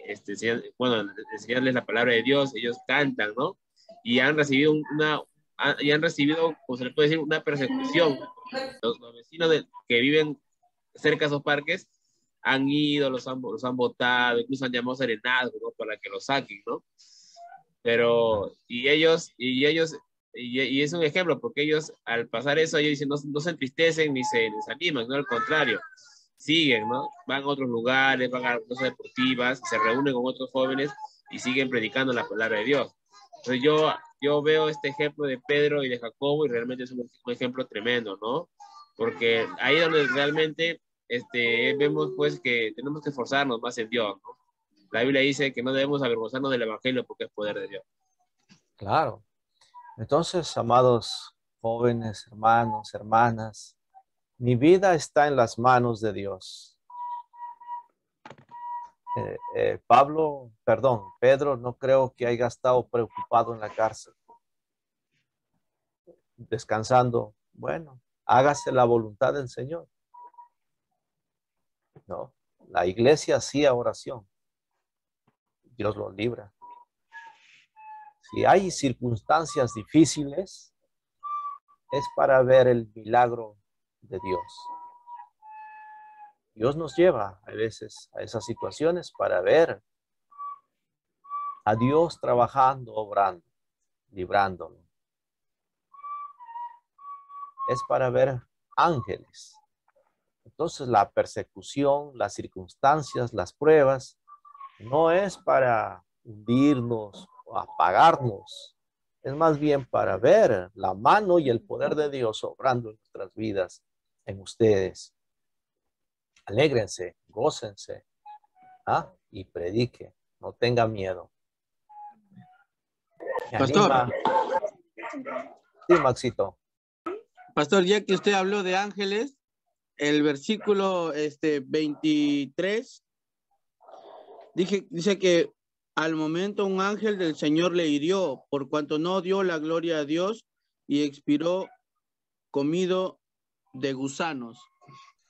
enseñarles la palabra de Dios. Ellos cantan, ¿no? Y han recibido como se le puede decir, una persecución. Los vecinos que viven cerca de esos parques han ido, los han votado, incluso han llamado serenados, ¿no? Para que los saquen, ¿no? Pero, y es un ejemplo, porque ellos, al pasar eso, ellos dicen, no se entristecen ni se desaniman, no, al contrario, siguen, ¿no? Van a otros lugares, van a cosas deportivas, se reúnen con otros jóvenes y siguen predicando la palabra de Dios. Entonces yo veo este ejemplo de Pedro y de Jacobo y realmente es un ejemplo tremendo, ¿no? Porque ahí es donde realmente vemos pues que tenemos que esforzarnos más en Dios, ¿no? La Biblia dice que no debemos avergonzarnos del Evangelio porque es poder de Dios. Claro. Entonces, amados jóvenes, hermanos, hermanas, mi vida está en las manos de Dios. Pedro no creo que haya estado preocupado en la cárcel, descansando. Bueno, hágase la voluntad del Señor. No, la iglesia hacía oración. Dios lo libra. Si hay circunstancias difíciles, es para ver el milagro de Dios. Dios nos lleva a veces a esas situaciones para ver a Dios trabajando, obrando, librándolo. Es para ver ángeles. Entonces la persecución, las circunstancias, las pruebas, no es para hundirnos o apagarnos. Es más bien para ver la mano y el poder de Dios obrando en nuestras vidas, en ustedes. Alégrense, gócense, y predique. No tenga miedo. Pastor. Sí, Maxito. Pastor, ya que usted habló de ángeles, el versículo 23 dice que al momento un ángel del Señor le hirió, por cuanto no dio la gloria a Dios y expiró comido de gusanos.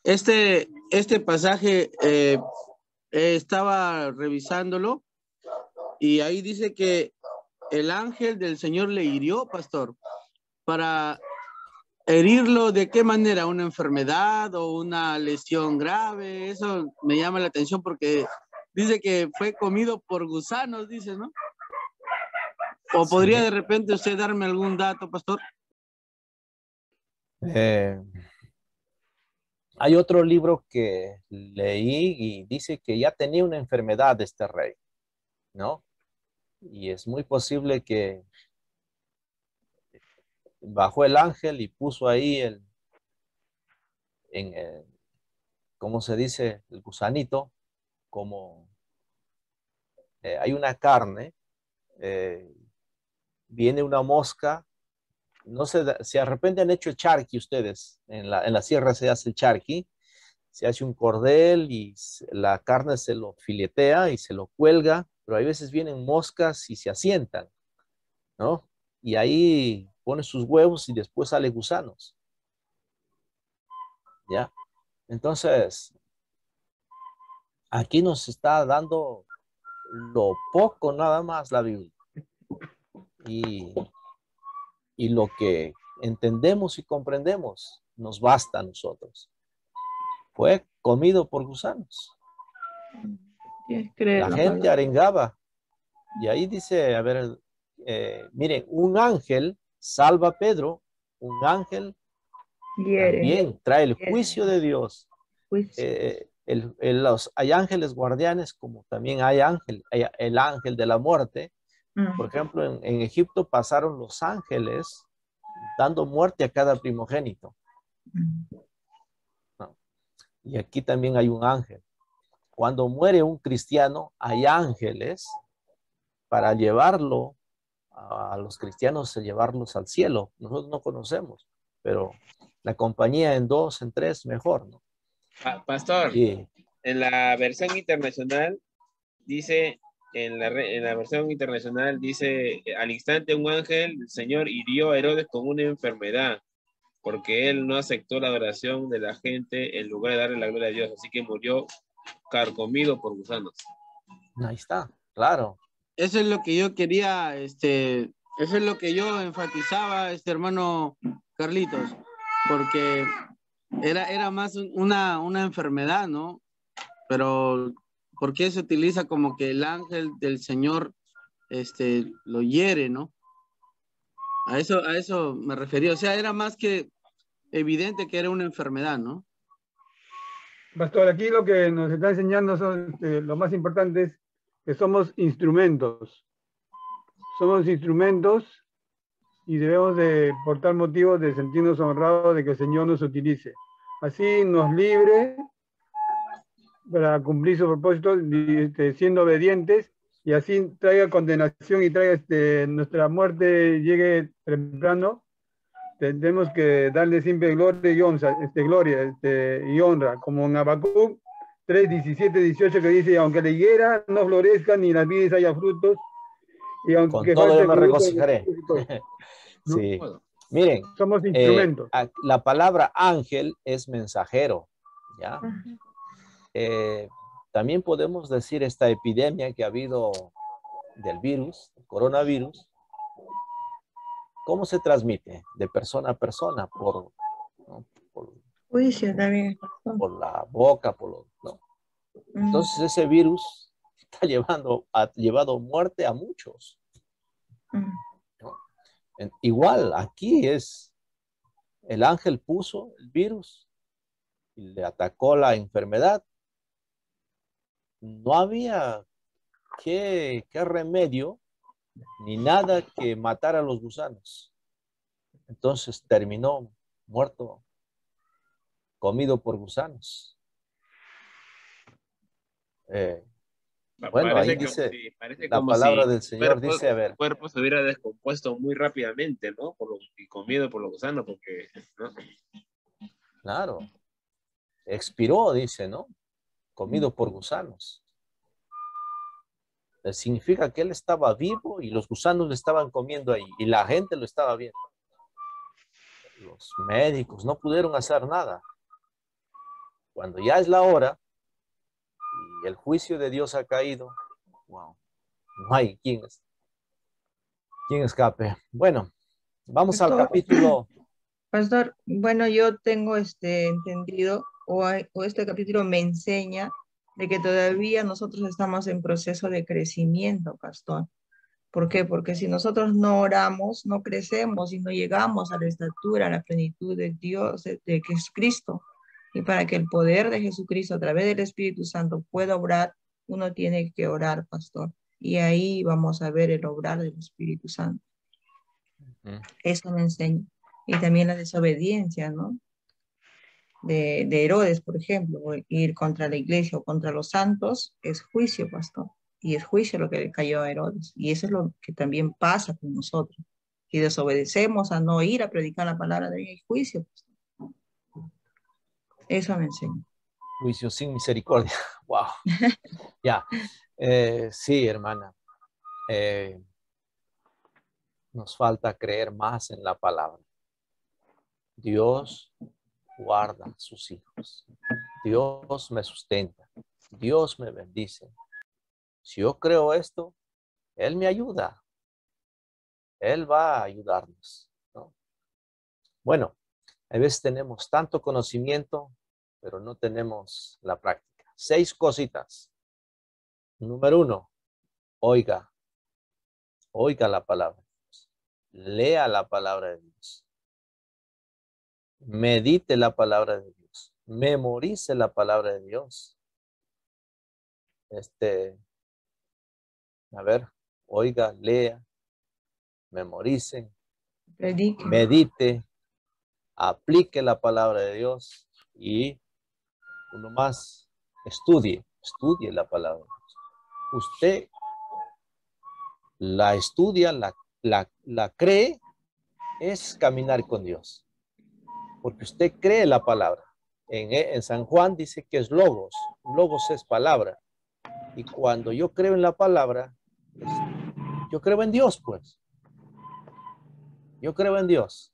Este pasaje estaba revisándolo y ahí dice que el ángel del Señor le hirió, pastor, para herirlo. ¿De qué manera? ¿Una enfermedad o una lesión grave? Eso me llama la atención porque dice que fue comido por gusanos, dice, ¿no? ¿O podría de repente usted darme algún dato, pastor? Hay otro libro que leí y dice que ya tenía una enfermedad este rey, ¿no? Y es muy posible que bajó el ángel y puso ahí ¿cómo se dice? El gusanito, como hay una carne, viene una mosca. No sé si de repente han hecho el charqui ustedes. En la sierra se hace el charqui. Se hace un cordel y la carne se lo filetea y se lo cuelga, pero hay veces vienen moscas y se asientan, ¿no? Y ahí pone sus huevos y después sale gusanos. ¿Ya? Entonces, aquí nos está dando lo poco nada más la Biblia. Y lo que entendemos y comprendemos nos basta a nosotros. Fue comido por gusanos. La gente arengaba. Y ahí dice, a ver, miren, un ángel salva a Pedro, un ángel Hiere. también trae el Hiere. juicio de Dios. Juicio. Hay ángeles guardianes como también hay el ángel de la muerte. Por ejemplo, en Egipto pasaron los ángeles dando muerte a cada primogénito. ¿No? Y aquí también hay un ángel. Cuando muere un cristiano, hay ángeles para llevarlo a los cristianos, llevarlos al cielo. Nosotros no conocemos, pero la compañía en 2, en 3, mejor, ¿no? Pastor, Y en la versión internacional dice, en la versión internacional dice, al instante un ángel del Señor hirió a Herodes con una enfermedad, porque él no aceptó la adoración de la gente en lugar de darle la gloria a Dios, así que murió carcomido por gusanos. ahí está, claro. Eso es lo que yo quería, eso es lo que yo enfatizaba, hermano Carlitos, porque era más una enfermedad, ¿no? Pero ¿por qué se utiliza como que el ángel del Señor lo hiere, ¿no? A eso me refería. O sea, era más que evidente que era una enfermedad, ¿no? Pastor, aquí lo que nos está enseñando son lo más importante es que somos instrumentos. Somos instrumentos y debemos de portar motivos de sentirnos honrados de que el Señor nos utilice. Así nos libre para cumplir su propósito, siendo obedientes, y así traiga condenación y traiga nuestra muerte llegue temprano. Tenemos que darle siempre gloria y honra, como en Habacuc 3, 17, 18, que dice, aunque la higuera no florezca ni las vides haya frutos, y Con aunque todo falte yo me producto, regocijaré. ¿no? Sí. Miren, Somos instrumentos. la palabra ángel es mensajero, ¿ya? También podemos decir esta epidemia que ha habido del virus, el coronavirus, ¿cómo se transmite? De persona a persona, ¿no? Juicio también. por la boca, ¿no? Entonces ese virus ha llevado muerte a muchos. ¿No? Igual, aquí el ángel puso el virus y le atacó la enfermedad. No había qué remedio ni nada que matara a los gusanos. Entonces terminó muerto, comido por gusanos. Bueno, ahí dice, Parece la como palabra si del Señor dice, a ver, el cuerpo se hubiera descompuesto muy rápidamente, ¿no? Y comido por los gusanos, porque, ¿no? claro, expiró, dice, ¿no? Comido por gusanos. Significa que él estaba vivo y los gusanos le estaban comiendo ahí y la gente lo estaba viendo. Los médicos no pudieron hacer nada. Cuando ya es la hora y el juicio de Dios ha caído, wow, no hay quien escape. Bueno, vamos al capítulo. Pastor, bueno, yo tengo entendido, o este capítulo me enseña de que todavía nosotros estamos en proceso de crecimiento, pastor. ¿Por qué? Porque si nosotros no oramos, no crecemos y no llegamos a la estatura, a la plenitud de Dios, de Jesucristo. Y para que el poder de Jesucristo a través del Espíritu Santo pueda obrar, uno tiene que orar, pastor. Y ahí vamos a ver el obrar del Espíritu Santo. Eso me enseña. Y también la desobediencia, ¿no? De Herodes, por ejemplo, ir contra la iglesia o contra los santos, es juicio, pastor. Y es juicio lo que le cayó a Herodes. Y eso es lo que también pasa con nosotros. Si desobedecemos a no ir a predicar la palabra de Dios, hay juicio, pastor. Eso me enseña. Juicio sin misericordia. Wow. Ya. Sí, hermana. Nos falta creer más en la palabra. Dios guarda a sus hijos. Dios me sustenta. Dios me bendice. Si yo creo esto, Él me ayuda. Él va a ayudarnos, ¿no? Bueno, a veces tenemos tanto conocimiento, pero no tenemos la práctica. 6 cositas. Número 1, oiga la palabra de Dios. Lea la palabra de Dios. Medite la palabra de Dios. Memorice la palabra de Dios. A ver, oiga, lea, memorice, Predique. medite, aplique la palabra de Dios y uno más, estudie la palabra de Dios. Usted la estudia, la cree, es caminar con Dios. Porque usted cree la palabra. En San Juan dice que es logos. Logos es palabra. Y cuando yo creo en la palabra, pues, yo creo en Dios, pues. Yo creo en Dios.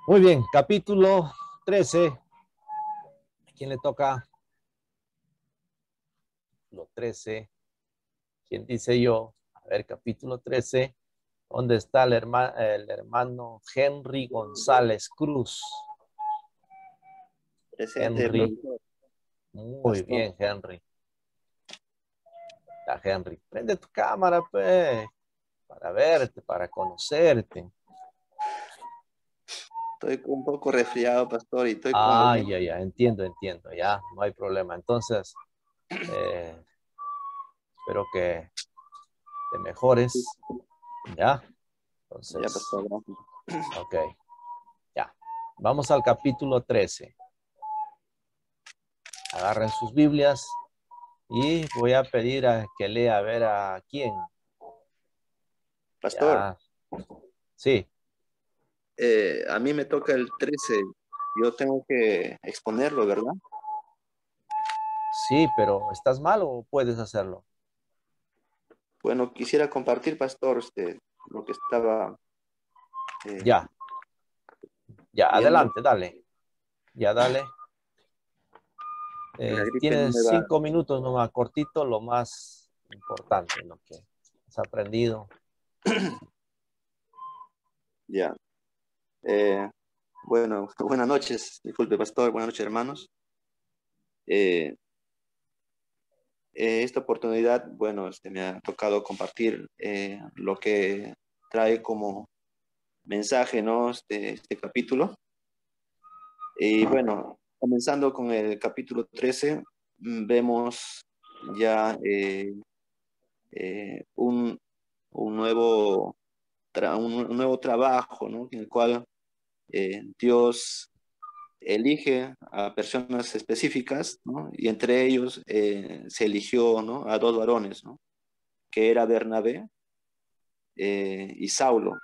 Muy bien, capítulo 13. ¿A quién le toca? Capítulo 13. ¿Quién dice yo? A ver, capítulo 13. ¿Dónde está el hermano Henry González Cruz? Presente, Henry. pastor. Muy bien, Henry. Está Henry. Prende tu cámara, pues, para verte, para conocerte. Estoy un poco resfriado, pastor, y estoy con Ah, alguien. ya, entiendo, ya, no hay problema. Entonces, espero que te mejores, ¿ya? Entonces, Ya, pastor, gracias. ok, ya. Vamos al capítulo 13. Agarren sus Biblias y voy a pedir a que lea, a ver a quién. Pastor, Ya. Sí, a mí me toca el 13. Yo tengo que exponerlo, ¿verdad? sí, pero ¿estás mal o puedes hacerlo? Bueno, quisiera compartir, pastor, lo que estaba Ya, viendo. adelante, dale. Ya, dale. La gripe no Tienes me va. 5 minutos nomás, cortito, lo más importante, lo que has aprendido. Ya. Bueno, buenas noches. Disculpe, pastor. Buenas noches, hermanos. Esta oportunidad, bueno, me ha tocado compartir lo que trae como mensaje, ¿no? Este capítulo. Y bueno, comenzando con el capítulo 13, vemos ya un nuevo un nuevo trabajo, ¿no? En el cual Dios elige a personas específicas, ¿no? Y entre ellos se eligió, ¿no? A dos varones, ¿no? Que era Bernabé y Saulo.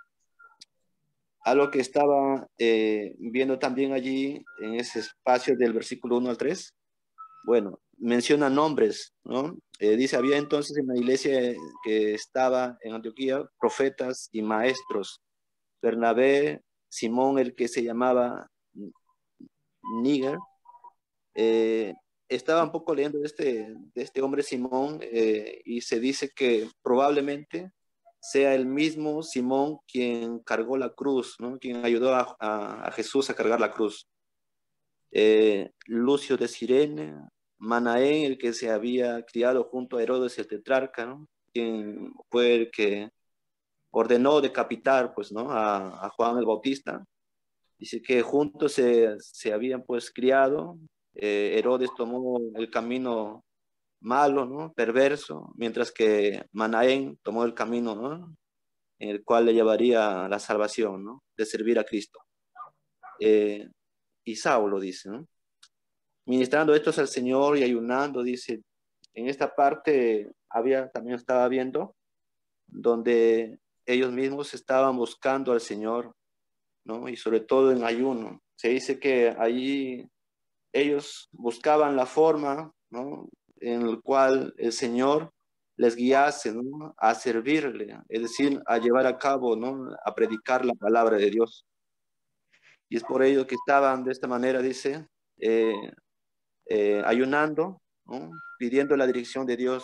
Algo que estaba viendo también allí en ese espacio del versículo 1 al 3, bueno, menciona nombres, ¿no? Dice, había entonces en la iglesia que estaba en Antioquía profetas y maestros. Bernabé, Simón, el que se llamaba Níger, estaba un poco leyendo de este hombre Simón y se dice que probablemente sea el mismo Simón quien cargó la cruz, ¿no? Quien ayudó a Jesús a cargar la cruz. Lucio de Cirene, Manaén, el que se había criado junto a Herodes el tetrarca, ¿no? Quien fue el que ordenó decapitar, pues, ¿no? a Juan el Bautista. Dice que juntos se habían pues criado. Herodes tomó el camino malo, ¿no? Perverso, mientras que Manaén tomó el camino, ¿no? En el cual le llevaría a la salvación, ¿no? De servir a Cristo. Y Saulo dice, ¿no? Ministrando estos al Señor y ayunando, dice, en esta parte también estaba viendo, donde ellos mismos estaban buscando al Señor, ¿no? Y sobre todo en ayuno. Se dice que allí ellos buscaban la forma, ¿no? En el cual el Señor les guiase, ¿no? A servirle, es decir, a llevar a cabo, ¿no? A predicar la palabra de Dios. Y es por ello que estaban de esta manera, dice, ayunando, ¿no? Pidiendo la dirección de Dios.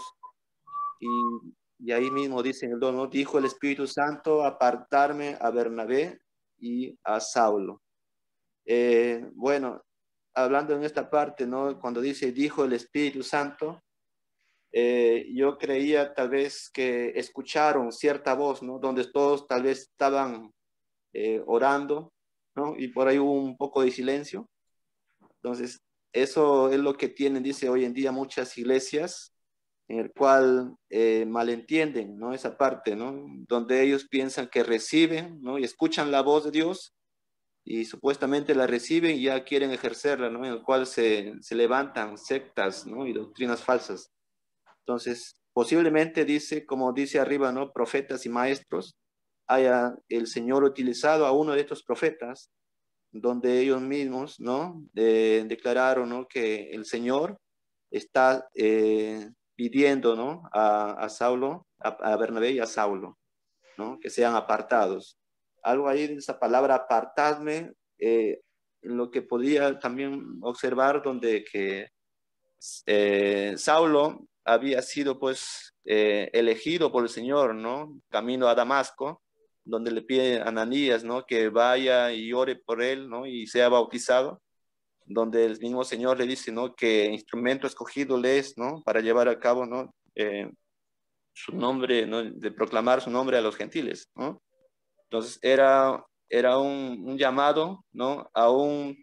Y ahí mismo dice en el 2, ¿no? Dijo el Espíritu Santo, apartarme a Bernabé y a Saulo. Bueno, hablando en esta parte, ¿no? Cuando dice, dijo el Espíritu Santo, yo creía tal vez que escucharon cierta voz, ¿no? Donde todos tal vez estaban orando ¿no? Y por ahí hubo un poco de silencio. Entonces, eso es lo que tienen, dice, hoy en día muchas iglesias, en el cual malentienden, ¿no? Esa parte, ¿no? Donde ellos piensan que reciben, ¿no? Y escuchan la voz de Dios y supuestamente la reciben y ya quieren ejercerla, ¿no? En el cual se levantan sectas, ¿no? Y doctrinas falsas. Entonces, posiblemente dice, como dice arriba, ¿no? Profetas y maestros, haya el Señor utilizado a uno de estos profetas, donde ellos mismos, ¿no? Declararon, ¿no? Que el Señor está pidiendo, ¿no? A Saulo, a Bernabé y a Saulo, ¿no? Que sean apartados. Algo ahí de esa palabra apartadme, lo que podía también observar donde que Saulo había sido pues elegido por el Señor, ¿no? Camino a Damasco, donde le pide a Ananías, ¿no? Que vaya y ore por él, ¿no? Y sea bautizado, donde el mismo Señor le dice, ¿no? Que instrumento escogido le es, ¿no? Para llevar a cabo, ¿no? Su nombre, ¿no? De proclamar su nombre a los gentiles, ¿no? Entonces era un llamado, ¿no? A un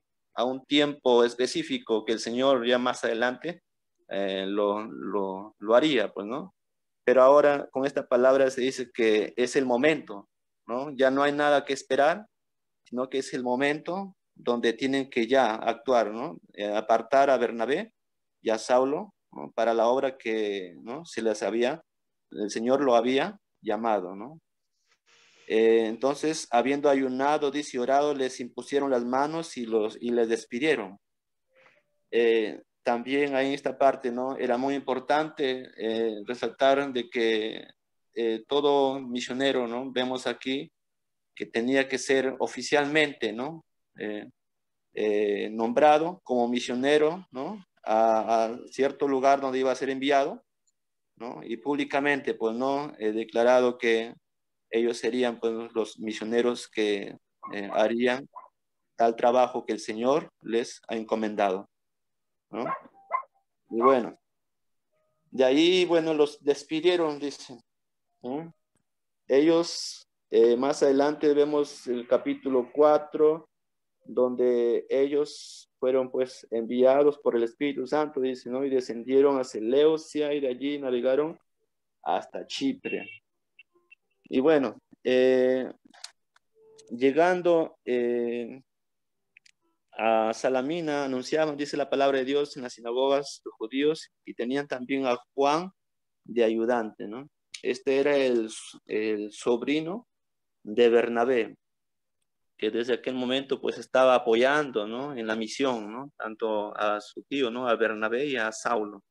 tiempo específico que el Señor ya más adelante lo haría, pues, ¿no? Pero ahora con esta palabra se dice que es el momento, ¿no? Ya no hay nada que esperar, sino que es el momento donde tienen que ya actuar, ¿no? Apartar a Bernabé y a Saulo, ¿no? Para la obra que, ¿no? El Señor lo había llamado, ¿no? Entonces, habiendo ayunado, dice, y orado, les impusieron las manos y les despidieron. También ahí en esta parte, ¿no? Era muy importante resaltar de que todo misionero, ¿no? Vemos aquí que tenía que ser oficialmente, ¿no? Nombrado como misionero, ¿no? A cierto lugar donde iba a ser enviado, ¿no? Y públicamente, pues, ¿no? Declarado que ellos serían, pues, los misioneros que harían tal trabajo que el Señor les ha encomendado, ¿no? Y bueno, de ahí, bueno, los despidieron, dicen, ¿no? Ellos, más adelante vemos el capítulo 4, donde ellos fueron pues enviados por el Espíritu Santo, dice, ¿no? Y descendieron a Seleucia y de allí navegaron hasta Chipre. Y bueno, llegando a Salamina, anunciaban, dice la palabra de Dios, en las sinagogas de judíos, y tenían también a Juan de ayudante, ¿no? Este era el sobrino de Bernabé, que desde aquel momento pues estaba apoyando, ¿no? En la misión, ¿no? Tanto a su tío, ¿no? A Bernabé y a Saulo.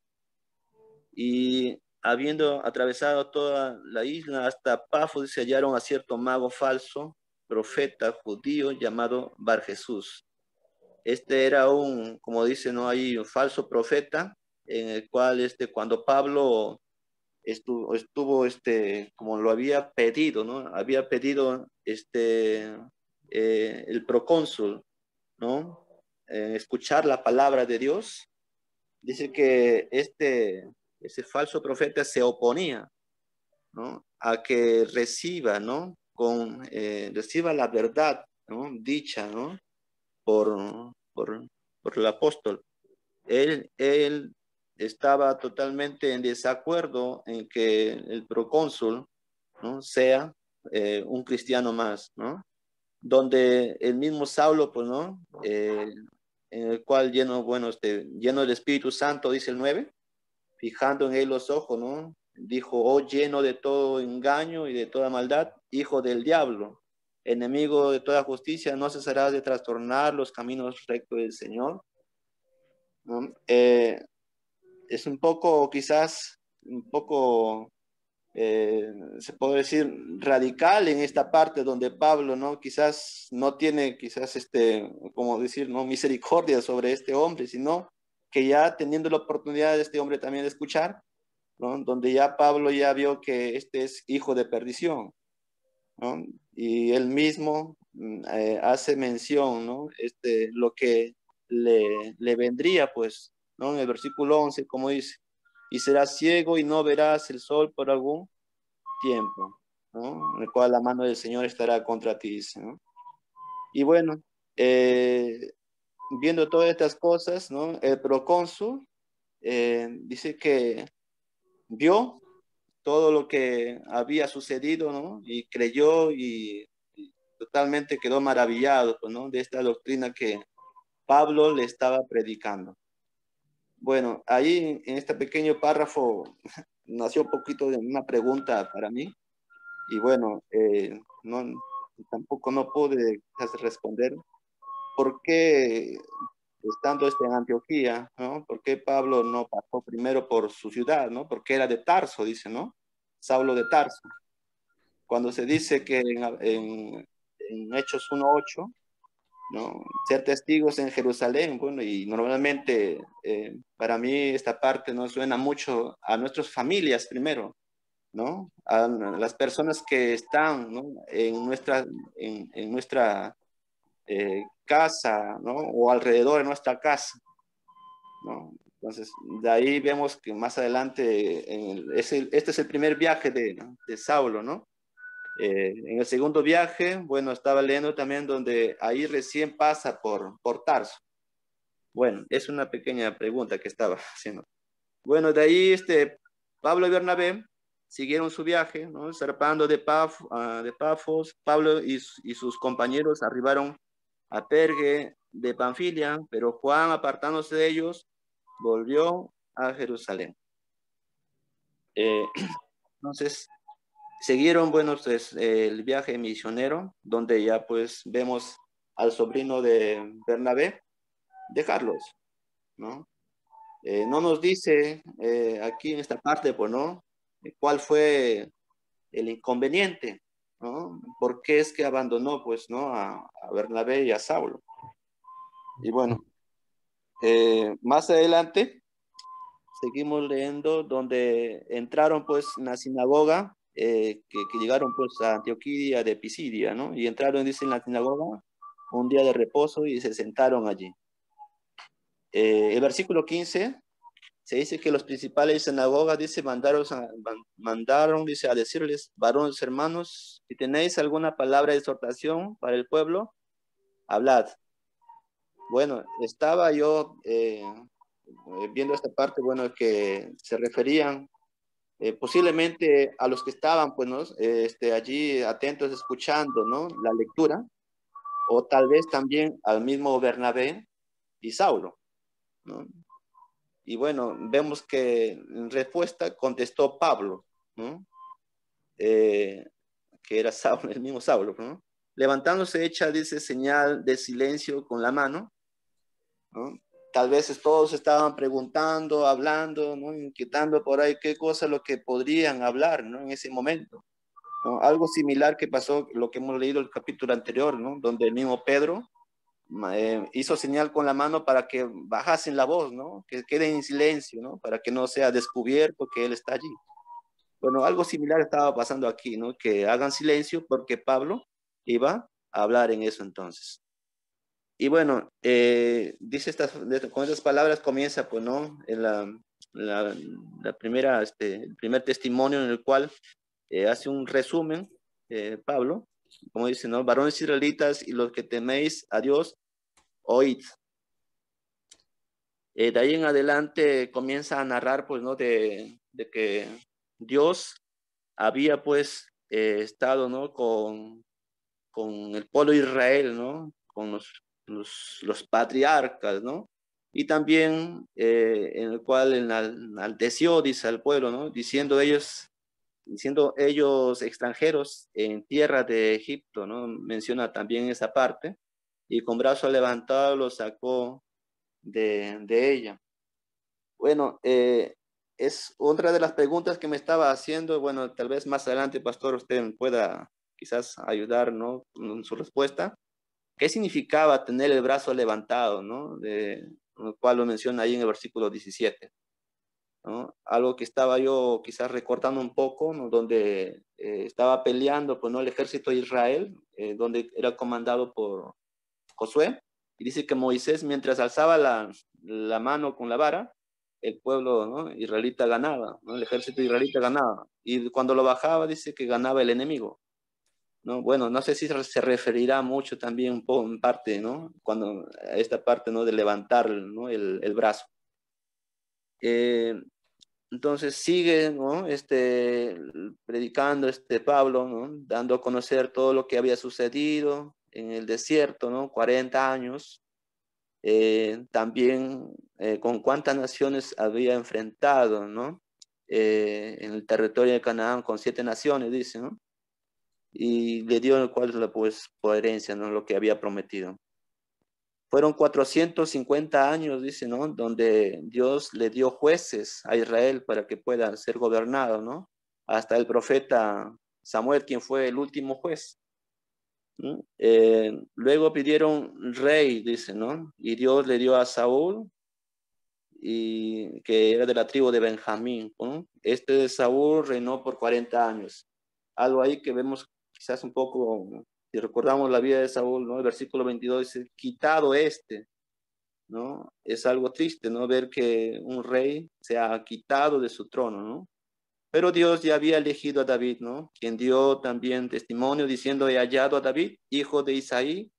Y habiendo atravesado toda la isla hasta Pafos, se hallaron a cierto mago falso, profeta judío llamado Bar Jesús. Este era como dice, ¿no? Ahí un falso profeta, en el cual cuando Pablo estuvo como lo había pedido, ¿no? Había pedido el procónsul, ¿no? Escuchar la palabra de Dios. Dice que ese falso profeta se oponía, ¿no? A que reciba, ¿no? Reciba la verdad, ¿no? Dicha, ¿no? Por el apóstol. Él estaba totalmente en desacuerdo en que el procónsul, ¿no? Sea un cristiano más, ¿no? Donde el mismo Saulo, pues, ¿no? En el cual lleno del Espíritu Santo, dice el 9, fijando en él los ojos, ¿no? Dijo, oh, lleno de todo engaño y de toda maldad, hijo del diablo, enemigo de toda justicia, no cesarás de trastornar los caminos rectos del Señor, ¿no? Es un poco, quizás, se puede decir, radical en esta parte donde Pablo, ¿no? Quizás no tiene, como decir, ¿no? Misericordia sobre este hombre, sino que ya teniendo la oportunidad de este hombre también de escuchar, ¿no? Donde ya Pablo ya vio que este es hijo de perdición, ¿no? Y él mismo hace mención, ¿no? Lo que le vendría, pues, ¿no? En el versículo 11, como dice, y serás ciego y no verás el sol por algún tiempo, ¿no? En el cual la mano del Señor estará contra ti, dice, ¿no? Y bueno, viendo todas estas cosas, ¿no? El procónsul dice que vio todo lo que había sucedido, ¿no? Y creyó y totalmente quedó maravillado, pues, ¿no? De esta doctrina que Pablo le estaba predicando. Bueno, ahí en este pequeño párrafo nació un poquito de una pregunta para mí y bueno, tampoco no pude responder. ¿Por qué, estando en Antioquía, ¿no? ¿Por qué Pablo no pasó primero por su ciudad, ¿no? Porque era de Tarso, dice, ¿no? Saulo de Tarso. Cuando se dice que en Hechos 1:8, ¿no? Ser testigos en Jerusalén, bueno, y normalmente para mí esta parte nos suena mucho a nuestras familias primero, ¿no? A las personas que están, ¿no? en nuestra casa, ¿no? O alrededor de nuestra casa, ¿no? Entonces, de ahí vemos que más adelante, este es el primer viaje de Saulo, ¿no? En el segundo viaje, bueno, estaba leyendo también donde ahí recién pasa por Tarso. Bueno, es una pequeña pregunta que estaba haciendo. Bueno, de ahí Pablo y Bernabé siguieron su viaje, ¿no? Zarpando de Pafos, Pablo y sus compañeros arribaron a Perge de Panfilia, pero Juan, apartándose de ellos, volvió a Jerusalén. Entonces, siguieron, bueno, pues, el viaje misionero, donde ya pues vemos al sobrino de Bernabé, de Carlos, ¿no? No nos dice aquí en esta parte, pues, ¿no? ¿Cuál fue el inconveniente, ¿no? ¿Por qué es que abandonó, pues, ¿no? A Bernabé y a Saulo. Y bueno, más adelante seguimos leyendo donde entraron, pues, en la sinagoga, que llegaron, pues, a Antioquía de Pisidia, ¿no? Y entraron, dice, en la sinagoga un día de reposo y se sentaron allí. El versículo 15 se dice que los principales de sinagoga, dice, mandaron, dice, a decirles, varones hermanos, si tenéis alguna palabra de exhortación para el pueblo, hablad. Bueno, estaba yo viendo esta parte, bueno, que se referían posiblemente a los que estaban, pues, ¿no? Allí atentos escuchando, ¿no? La lectura, o tal vez también al mismo Bernabé y Saulo, ¿no? Y bueno, vemos que en respuesta contestó Pablo, ¿no? Que era Saulo, el mismo Saulo, ¿no? Levantándose hecha, dice, señal de silencio con la mano, ¿no? Tal vez todos estaban preguntando, hablando, ¿no? Inquietando por ahí qué cosa lo que podrían hablar, ¿no? En ese momento, ¿no? Algo similar que pasó, lo que hemos leído el capítulo anterior, ¿no? Donde el mismo Pedro hizo señal con la mano para que bajasen la voz, ¿no? Que queden en silencio, ¿no? Para que no sea descubierto que él está allí. Bueno, algo similar estaba pasando aquí, ¿no? Que hagan silencio porque Pablo iba a hablar en eso entonces. Y bueno, dice con estas palabras comienza, pues, ¿no? En la primera, el primer testimonio en el cual hace un resumen, Pablo, como dice, ¿no? Varones israelitas y los que teméis a Dios, oíd. De ahí en adelante comienza a narrar, pues, ¿no? De que Dios había, pues, estado, ¿no? Con el pueblo de Israel, ¿no? Con los patriarcas, ¿no? Y también en el cual enalteció, dice, al pueblo, ¿no? Diciendo ellos extranjeros en tierra de Egipto, ¿no? Menciona también esa parte. Y con brazo levantado los sacó de ella. Bueno, es otra de las preguntas que me estaba haciendo. Bueno, tal vez más adelante, pastor, usted me pueda quizás ayudar, ¿no? En su respuesta. ¿Qué significaba tener el brazo levantado, ¿no? Lo cual lo menciona ahí en el versículo 17, ¿no? Algo que estaba yo quizás recortando un poco, ¿no? Donde estaba peleando, pues, ¿no? El ejército de Israel, donde era comandado por Josué, y dice que Moisés, mientras alzaba la mano con la vara, el pueblo, ¿no? Israelita ganaba, ¿no? El ejército israelita ganaba, y cuando lo bajaba, dice que ganaba el enemigo. ¿no? Bueno, no sé si se referirá mucho también un poco en parte, ¿no? Cuando a esta parte, ¿no? De levantar, ¿no? el brazo. Entonces sigue, ¿no? Predicando Pablo, ¿no? Dando a conocer todo lo que había sucedido en el desierto, ¿no? 40 años. También con cuántas naciones había enfrentado, ¿no? En el territorio de Canaán con 7 naciones, dice, ¿no? Y le dio cuál es la pues, coherencia, ¿no? Lo que había prometido. Fueron 450 años, dice, ¿no? Donde Dios le dio jueces a Israel para que pueda ser gobernado, ¿no? Hasta el profeta Samuel, quien fue el último juez. ¿No? Luego pidieron rey, dice, ¿no? Y Dios le dio a Saúl, y que era de la tribu de Benjamín, ¿no? Saúl reinó por 40 años. Algo ahí que vemos quizás un poco, si recordamos la vida de Saúl, ¿no? El versículo 22 dice, quitado ¿no? Es algo triste, ¿no? Ver que un rey se ha quitado de su trono, ¿no? Pero Dios ya había elegido a David, ¿no? Quien dio también testimonio diciendo, he hallado a David, hijo de Isaí,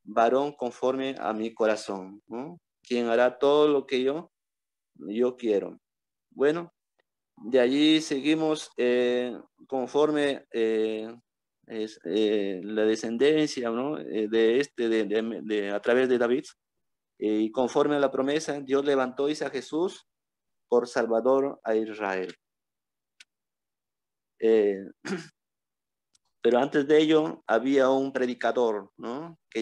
varón conforme a mi corazón, ¿no? Quien hará todo lo que yo quiero. Bueno, de allí seguimos conforme la descendencia, ¿no? A través de David, y conforme a la promesa, Dios levantó a Jesús por Salvador a Israel. Pero antes de ello había un predicador, ¿no? Que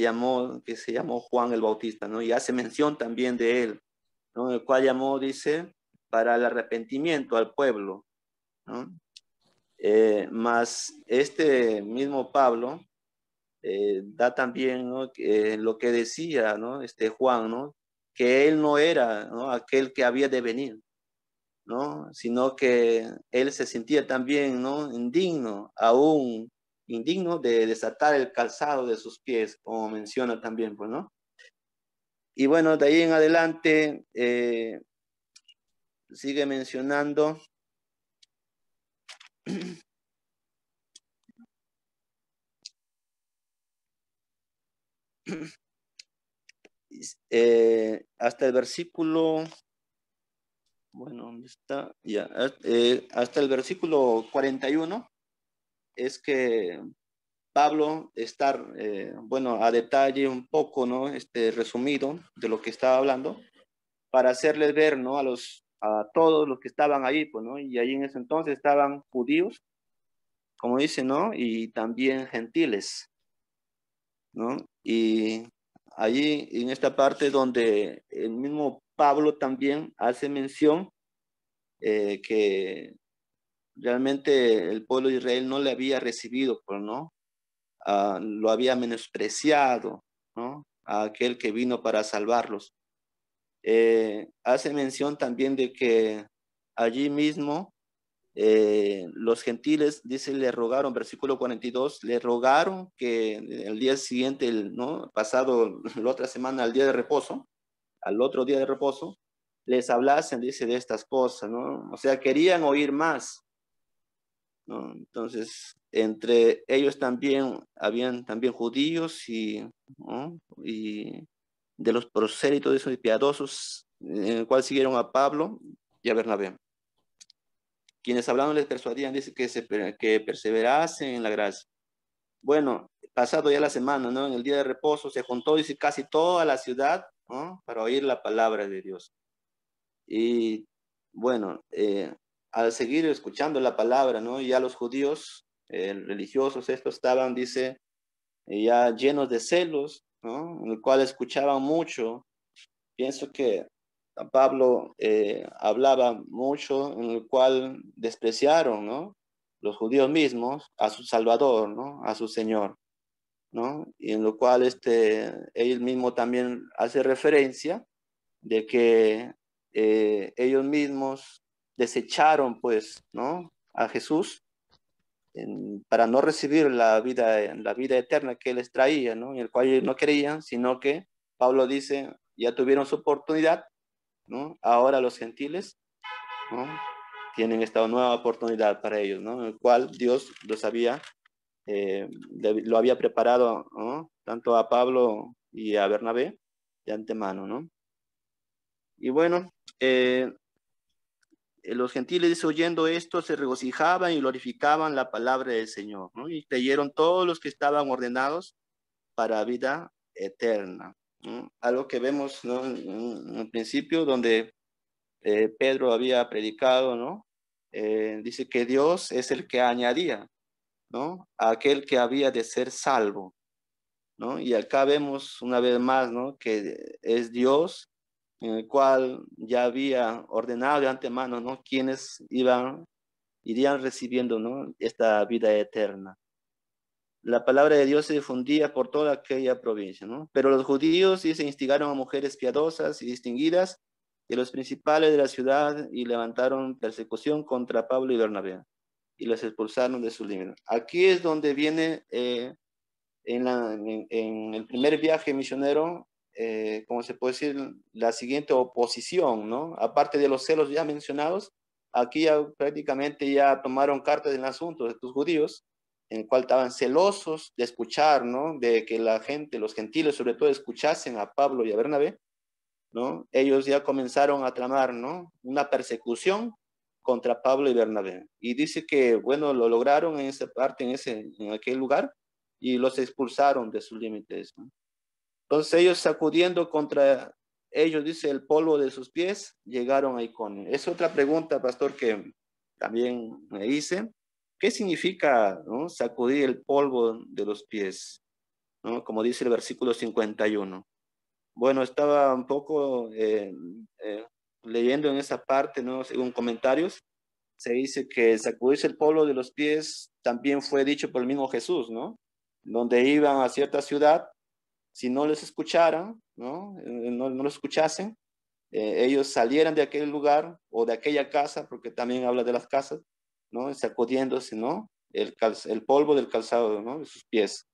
se llamó Juan el Bautista, ¿no? Y hace mención también de él, ¿no? El cual llamó, dice, para el arrepentimiento al pueblo, ¿no? Más este mismo Pablo da también, ¿no? Lo que decía, ¿no? Juan, ¿no? Que él no era, ¿no? Aquel que había de venir, ¿no? Sino que él se sentía también, ¿no? Aún indigno de desatar el calzado de sus pies, como menciona también, pues, ¿no? Y bueno, de ahí en adelante sigue mencionando hasta el versículo, bueno, ¿dónde está? Ya, hasta el versículo 41 es que Pablo está, bueno, a detalle un poco, ¿no? Resumido de lo que estaba hablando, para hacerles ver, ¿no? A todos los que estaban ahí, pues, ¿no? Y ahí en ese entonces estaban judíos, como dice, ¿no? Y también gentiles, ¿no? Y allí en esta parte donde el mismo Pablo también hace mención que realmente el pueblo de Israel no le había recibido, pues, ¿no? Lo había menospreciado, ¿no? A aquel que vino para salvarlos. Hace mención también de que allí mismo los gentiles, dice, le rogaron, versículo 42, le rogaron que el día siguiente, ¿no? Pasado la otra semana, al día de reposo, al otro día de reposo, les hablasen, dice, de estas cosas, ¿no? O sea, querían oír más, ¿no? Entonces, entre ellos también habían también judíos ¿no? Y de los prosélitos de esos piadosos, en el cual siguieron a Pablo y a Bernabé. Quienes hablaron les persuadían, dice, que perseverasen en la gracia. Bueno, pasado ya la semana, ¿no? En el día de reposo se juntó, dice, casi toda la ciudad, ¿no? Para oír la palabra de Dios. Y bueno, al seguir escuchando la palabra, ¿no? Ya los judíos religiosos, estos estaban, dice, ya llenos de celos, ¿no? En el cual escuchaban mucho. Pienso que Pablo hablaba mucho, en el cual despreciaron, ¿no? Los judíos mismos a su Salvador, ¿no? A su Señor, ¿no? Y en lo cual él mismo también hace referencia de que ellos mismos desecharon, pues, ¿no? A Jesús para no recibir la vida eterna que él les traía, ¿no? En el cual ellos no creían, sino que Pablo dice, ya tuvieron su oportunidad, ¿no? Ahora los gentiles, ¿no? Tienen esta nueva oportunidad para ellos, ¿no? En el cual Dios los había lo había preparado, ¿no? Tanto a Pablo y a Bernabé de antemano, ¿no? Y bueno, los gentiles, oyendo esto, se regocijaban y glorificaban la palabra del Señor, ¿no? Y creyeron todos los que estaban ordenados para vida eterna, ¿no? Algo que vemos, ¿no? En el principio, donde Pedro había predicado, ¿no? Dice que Dios es el que añadía, ¿no? A aquel que había de ser salvo, ¿no? Y acá vemos una vez más, ¿no? Que es Dios en el cual ya había ordenado de antemano, ¿no? Quienes irían recibiendo, ¿no? Esta vida eterna. La palabra de Dios se difundía por toda aquella provincia, ¿no? Pero los judíos sí se instigaron a mujeres piadosas y distinguidas de los principales de la ciudad y levantaron persecución contra Pablo y Bernabé y los expulsaron de su límite. Aquí es donde viene en el primer viaje misionero, como se puede decir, la siguiente oposición, ¿no? Aparte de los celos ya mencionados, aquí ya prácticamente ya tomaron cartas en el asunto de estos judíos, en el cual estaban celosos de escuchar, ¿no? De que la gente, los gentiles sobre todo, escuchasen a Pablo y a Bernabé, ¿no? Ellos ya comenzaron a tramar, ¿no? Una persecución contra Pablo y Bernabé. Y dice que, bueno, lo lograron en esa parte, en aquel lugar, y los expulsaron de sus límites, ¿no? Entonces ellos, sacudiendo contra ellos, dice, el polvo de sus pies, llegaron a Iconio. Es otra pregunta, pastor, que también me hice. ¿Qué significa, ¿no? Sacudir el polvo de los pies, ¿no? Como dice el versículo 51. Bueno, estaba un poco leyendo en esa parte, ¿no? Según comentarios, se dice que sacudirse el polvo de los pies también fue dicho por el mismo Jesús, ¿no? Donde iban a cierta ciudad, si no les escucharan, ¿no? No los escuchasen, ellos salieran de aquel lugar o de aquella casa, porque también habla de las casas, ¿no? Sacudiéndose, ¿no? El polvo del calzado, ¿no? De sus pies.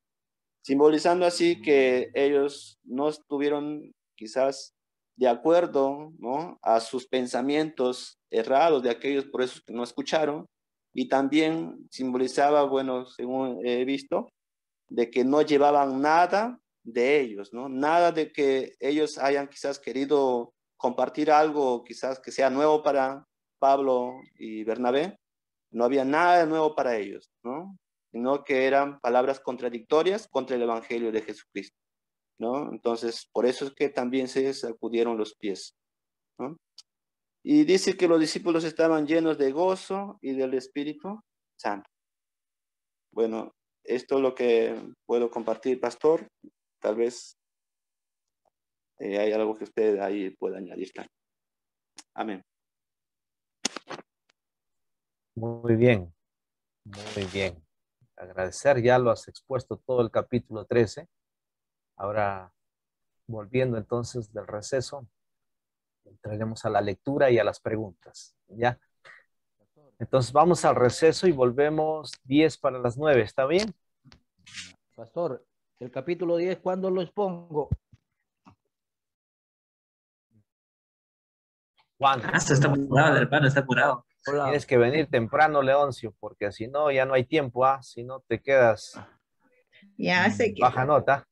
Simbolizando así que ellos no estuvieron quizás de acuerdo, ¿no? A sus pensamientos errados de aquellos por eso que no escucharon. Y también simbolizaba, bueno, según he visto, de que no llevaban nada de ellos, ¿no? Nada de que ellos hayan quizás querido compartir algo, quizás que sea nuevo para Pablo y Bernabé. No había nada de nuevo para ellos, ¿no? Sino que eran palabras contradictorias contra el Evangelio de Jesucristo, ¿no? Entonces, por eso es que también se sacudieron los pies, ¿no? Y dice que los discípulos estaban llenos de gozo y del Espíritu Santo. Bueno, esto es lo que puedo compartir, pastor. Tal vez hay algo que usted ahí pueda añadir. Amén. Muy bien, muy bien. Agradecer, ya lo has expuesto todo el capítulo 13. Ahora, volviendo entonces del receso, entraremos a la lectura y a las preguntas, ¿ya? Entonces vamos al receso y volvemos 10 para las 9, ¿está bien? Pastor, el capítulo 10, ¿cuándo lo expongo? ¿Cuándo? Está apurado, hermano, está apurado. Hola. Tienes que venir temprano, Leoncio, porque si no, ya no hay tiempo, ¿ah? Si no te quedas Ya sé que baja nota.